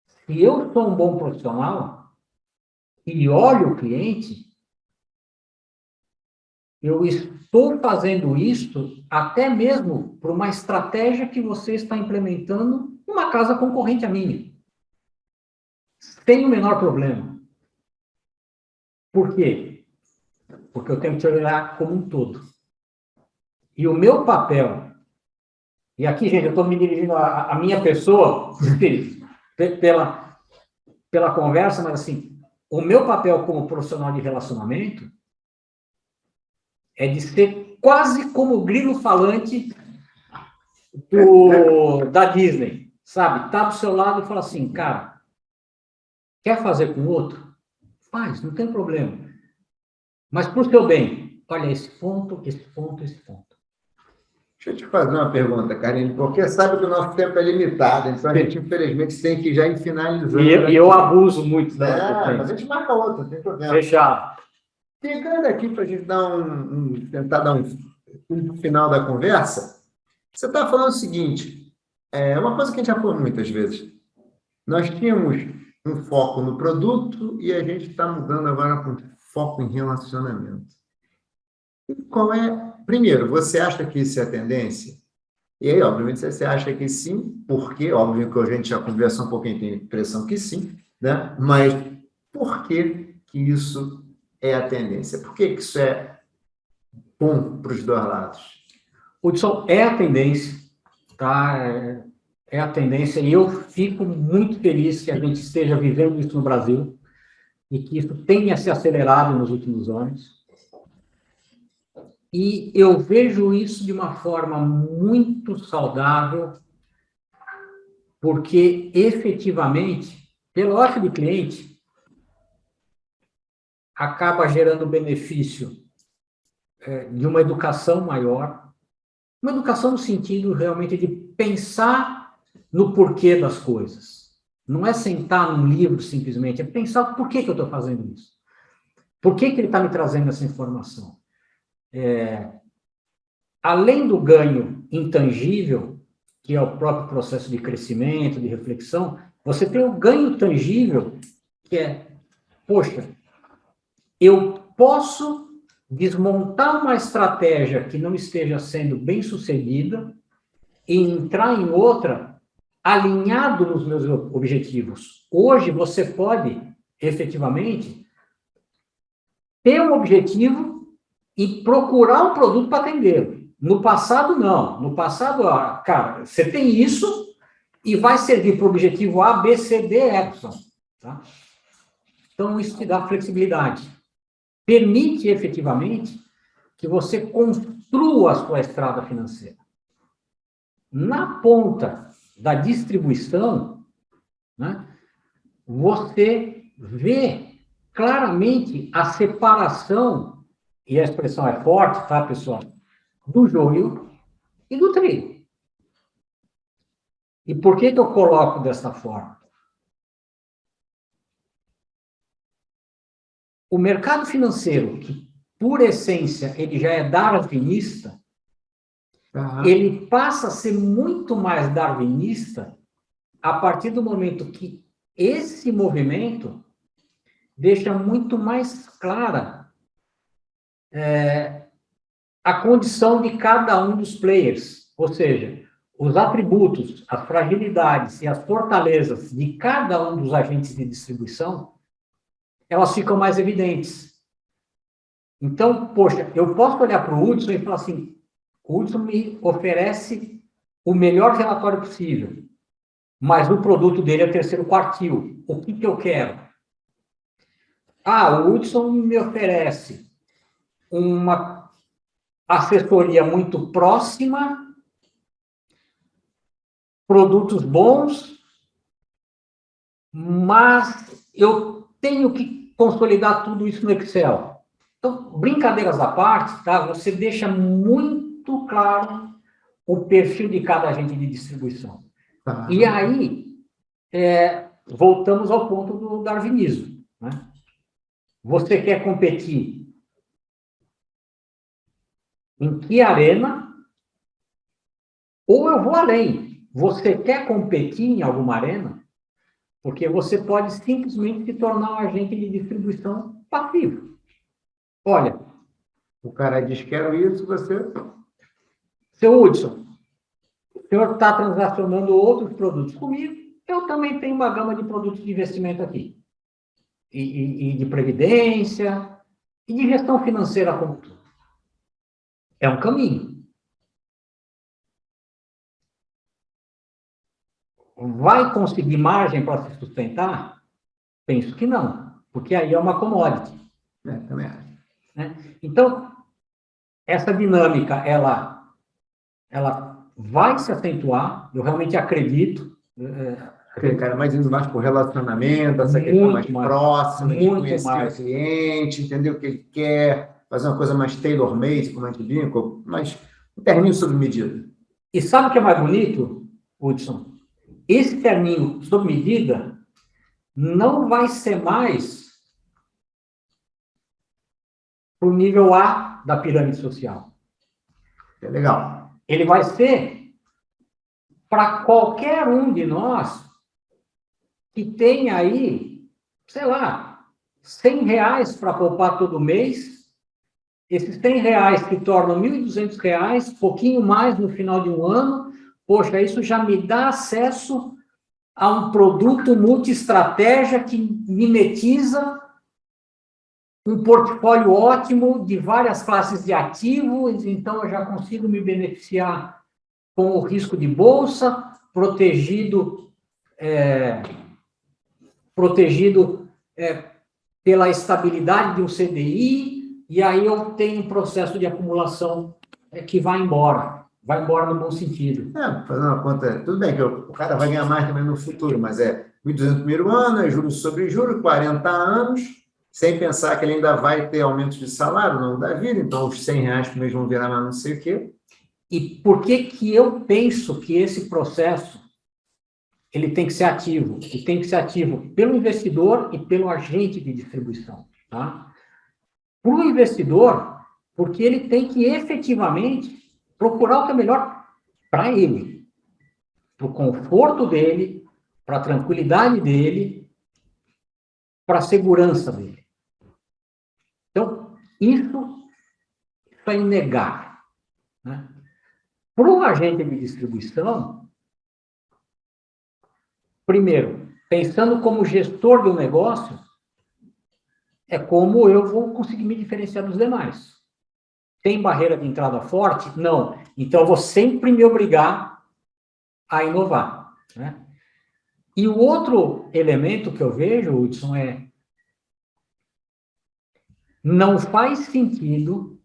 se eu sou um bom profissional e olho o cliente, eu estou fazendo isso até mesmo por uma estratégia que você está implementando numa casa concorrente à minha. Sem o menor problema. Por quê? Porque eu tenho que te olhar como um todo. E o meu papel, e aqui, gente, eu estou me dirigindo à minha pessoa, pela conversa, mas assim, o meu papel como profissional de relacionamento é de ser quase como o grilo falante da Disney, sabe? Tá do seu lado e fala assim, cara, quer fazer com o outro? Faz, não tem problema. Mas pro seu bem, olha esse ponto, esse ponto, esse ponto. Deixa eu te fazer uma pergunta, Karine, porque sabe que o nosso tempo é limitado, então a gente, infelizmente, tem que já ir finalizando. E eu abuso muito da mas a gente marca outra, não tem problema. Fechado. Chegando aqui para a gente dar tentar dar um final da conversa, você está falando o seguinte, uma coisa que a gente já falou muitas vezes, nós tínhamos um foco no produto e a gente está mudando agora para um foco em relacionamento. E qual é... Primeiro, você acha que isso é a tendência? E aí, obviamente, você acha que sim, porque, óbvio que a gente já conversou um pouquinho, tem a impressão que sim, né? Mas por que isso é a tendência? Por que isso é bom para os dois lados? Hudson, é a tendência, tá? É a tendência, e eu fico muito feliz que a gente esteja vivendo isso no Brasil e que isso tenha se acelerado nos últimos anos. E eu vejo isso de uma forma muito saudável, porque, efetivamente, pela ótica do cliente, acaba gerando benefício de uma educação maior, uma educação no sentido realmente de pensar no porquê das coisas. Não é sentar num livro simplesmente, é pensar por que eu estou fazendo isso. Por que ele está me trazendo essa informação? Além do ganho intangível, que é o próprio processo de crescimento, de reflexão, você tem o ganho tangível, que é, poxa, eu posso desmontar uma estratégia que não esteja sendo bem sucedida e entrar em outra alinhado nos meus objetivos. Hoje você pode, efetivamente, ter um objetivo e procurar um produto para atendê-lo. No passado, não. No passado, cara, você tem isso e vai servir para o objetivo A, B, C, D, Y. Tá? Então, isso te dá flexibilidade. Permite, efetivamente, que você construa a sua estrada financeira. Na ponta da distribuição, né, você vê claramente a separação, e a expressão é forte, tá, pessoal? Do joio e do trigo. E por que eu coloco dessa forma? O mercado financeiro, que por essência ele já é darwinista, ele passa a ser muito mais darwinista a partir do momento que esse movimento deixa muito mais clara a condição de cada um dos players, ou seja, os atributos, as fragilidades e as fortalezas de cada um dos agentes de distribuição, elas ficam mais evidentes. Então, poxa, eu posso olhar para o Hudson e falar assim, o Hudson me oferece o melhor relatório possível, mas o produto dele é terceiro quartil. O que eu quero? O Hudson me oferece uma assessoria muito próxima, produtos bons, mas eu tenho que consolidar tudo isso no Excel. Então, brincadeiras à parte, tá? Você deixa muito claro o perfil de cada agente de distribuição. Tá. E aí, voltamos ao ponto do darwinismo, né? Você quer competir em que arena? Ou eu vou além. Você quer competir em alguma arena? Porque você pode simplesmente se tornar um agente de distribuição passivo. Olha, o cara diz que quero isso, você... Seu Hudson, o senhor está transacionando outros produtos comigo, eu também tenho uma gama de produtos de investimento aqui. e de previdência e de gestão financeira como tudo. É um caminho. Vai conseguir margem para se sustentar? Penso que não, porque aí é uma commodity. Também acho. Né? Então, essa dinâmica, ela vai se acentuar, eu realmente acredito. Aquele cara mais indo mais para o relacionamento, essa questão mais próxima, de conhecer o cliente, entender o que ele quer, fazer uma coisa mais tailor-made, como a gente brinca, mas um terninho sob medida. E sabe o que é mais bonito, Hudson? Esse terninho sob medida não vai ser mais para o nível A da pirâmide social. É legal. Ele vai ser para qualquer um de nós que tem aí, sei lá, R$100 para poupar todo mês. Esses R$100 que tornam R$1.200, pouquinho mais no final de um ano. Poxa, isso já me dá acesso a um produto multi-estratégia que mimetiza um portfólio ótimo de várias classes de ativos, então eu já consigo me beneficiar com o risco de bolsa, protegido pela estabilidade de um CDI, e aí eu tenho um processo de acumulação que vai embora no bom sentido. Fazendo uma conta, tudo bem que o cara vai ganhar mais também no futuro, mas é 1.200 no primeiro ano, é juros sobre juros, 40 anos, sem pensar que ele ainda vai ter aumento de salário ao longo da vida, então os R$100 por mês vão virar mais não sei o quê. E por que eu penso que esse processo ele tem que ser ativo? Ele tem que ser ativo pelo investidor e pelo agente de distribuição. Tá? Para o investidor, porque ele tem que efetivamente procurar o que é melhor para ele, para o conforto dele, para a tranquilidade dele, para a segurança dele. Então, isso é inegável. Né? Para o agente de distribuição, primeiro, pensando como gestor do negócio, é como eu vou conseguir me diferenciar dos demais. Tem barreira de entrada forte? Não. Então, eu vou sempre me obrigar a inovar. Né? E o outro elemento que eu vejo, Hudson, não faz sentido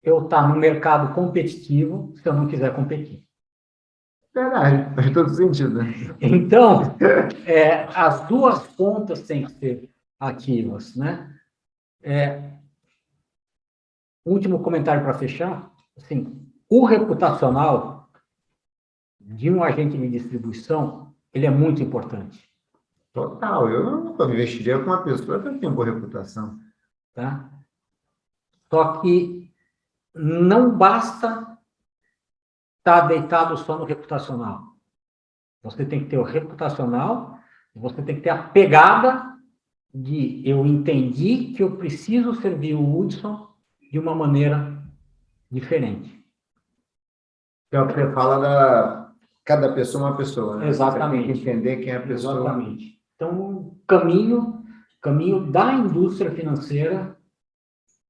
eu estar no mercado competitivo se eu não quiser competir. Verdade, faz todo sentido. Né? Então, as duas pontas têm que ser ativas. Né? Último comentário para fechar. Assim, o reputacional de um agente de distribuição, ele é muito importante. Total, eu nunca investiria com uma pessoa que tem boa reputação. Tá? Só que não basta estar deitado só no reputacional. Você tem que ter o reputacional, você tem que ter a pegada de eu entendi que eu preciso servir o Hudson de uma maneira diferente. É o que você fala da cada pessoa é uma pessoa, né? Exatamente. Você tem que entender quem é a pessoa. Exatamente. Então, o caminho da indústria financeira,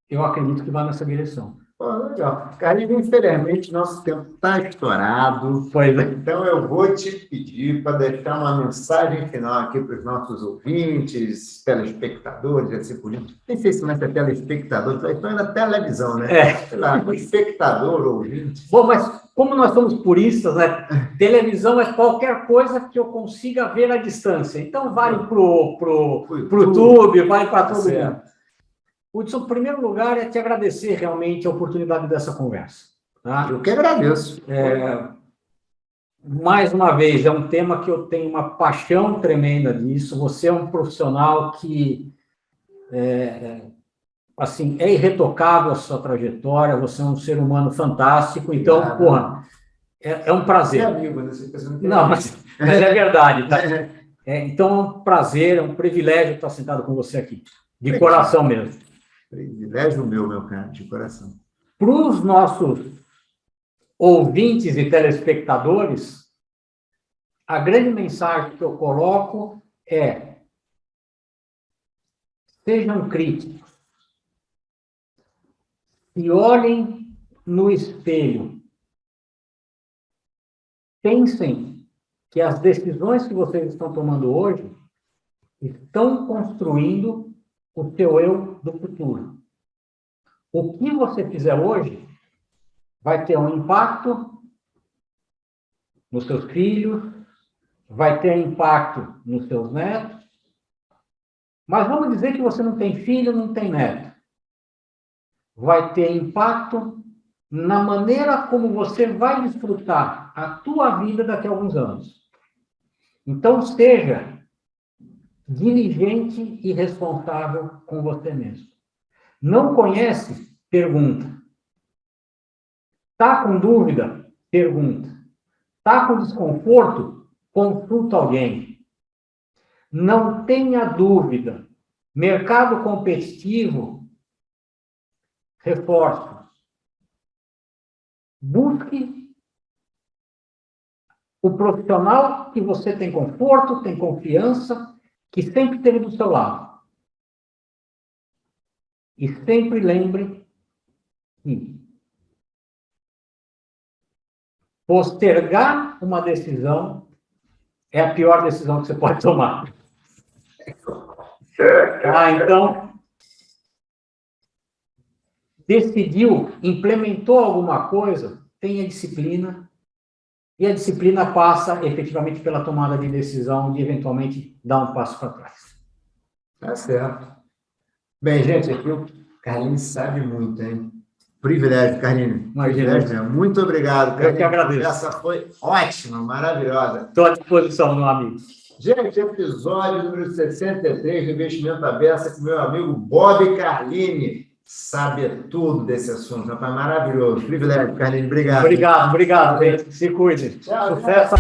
eu acredito que vai nessa direção. Pô, legal. Carlinhos, infelizmente, nosso tempo está estourado. Pois é. Então, eu vou te pedir para deixar uma mensagem final aqui para os nossos ouvintes, telespectadores, assim por diante. Nem sei se não é telespectador, então é na televisão, né? Sei lá, espectador, ouvinte. Bom, mas como nós somos puristas, né? Televisão é qualquer coisa que eu consiga ver à distância. Então, vale pro YouTube, vale para todo mundo. Hudson, em primeiro lugar, é te agradecer realmente a oportunidade dessa conversa. Tá? Eu que agradeço. Mais uma vez, é um tema que eu tenho uma paixão tremenda disso. Você é um profissional que assim, é irretocável a sua trajetória, você é um ser humano fantástico, então, porra, é um prazer. É amigo, né? Não, mas é verdade, tá? Então, é um prazer, é um privilégio estar sentado com você aqui, de coração mesmo. Privilégio meu cara, de coração. Para os nossos ouvintes e telespectadores, a grande mensagem que eu coloco é Sejam críticos. E olhem no espelho. Pensem que as decisões que vocês estão tomando hoje estão construindo o seu eu do futuro. O que você fizer hoje vai ter um impacto nos seus filhos, vai ter impacto nos seus netos. Mas vamos dizer que você não tem filho, não tem neto. Vai ter impacto na maneira como você vai desfrutar a tua vida daqui a alguns anos. Então, seja diligente e responsável com você mesmo. Não conhece? Pergunta. Está com dúvida? Pergunta. Está com desconforto? Consulta alguém. Não tenha dúvida. Mercado competitivo, reforço. Busque o profissional que você tem conforto, tem confiança, que sempre esteve do seu lado. E sempre lembre que postergar uma decisão é a pior decisão que você pode tomar. Então, decidiu, implementou alguma coisa, tenha disciplina, e a disciplina passa efetivamente pela tomada de decisão de eventualmente dar um passo para trás. Tá certo. Bem, gente, aqui o Carlinhos sabe muito, hein? Privilégio, Carlinhos. Privilégio mesmo. Muito obrigado, Carlinhos. Eu que agradeço. Essa foi ótima, maravilhosa. Estou à disposição, meu amigo. Gente, episódio número 63 do Investimento Aberto com meu amigo Bob Carlini. Sabe tudo desse assunto, rapaz, maravilhoso. Privilégio, Carlinhos. Obrigado. Obrigado, gente. Se cuide. Tchau. Sucesso.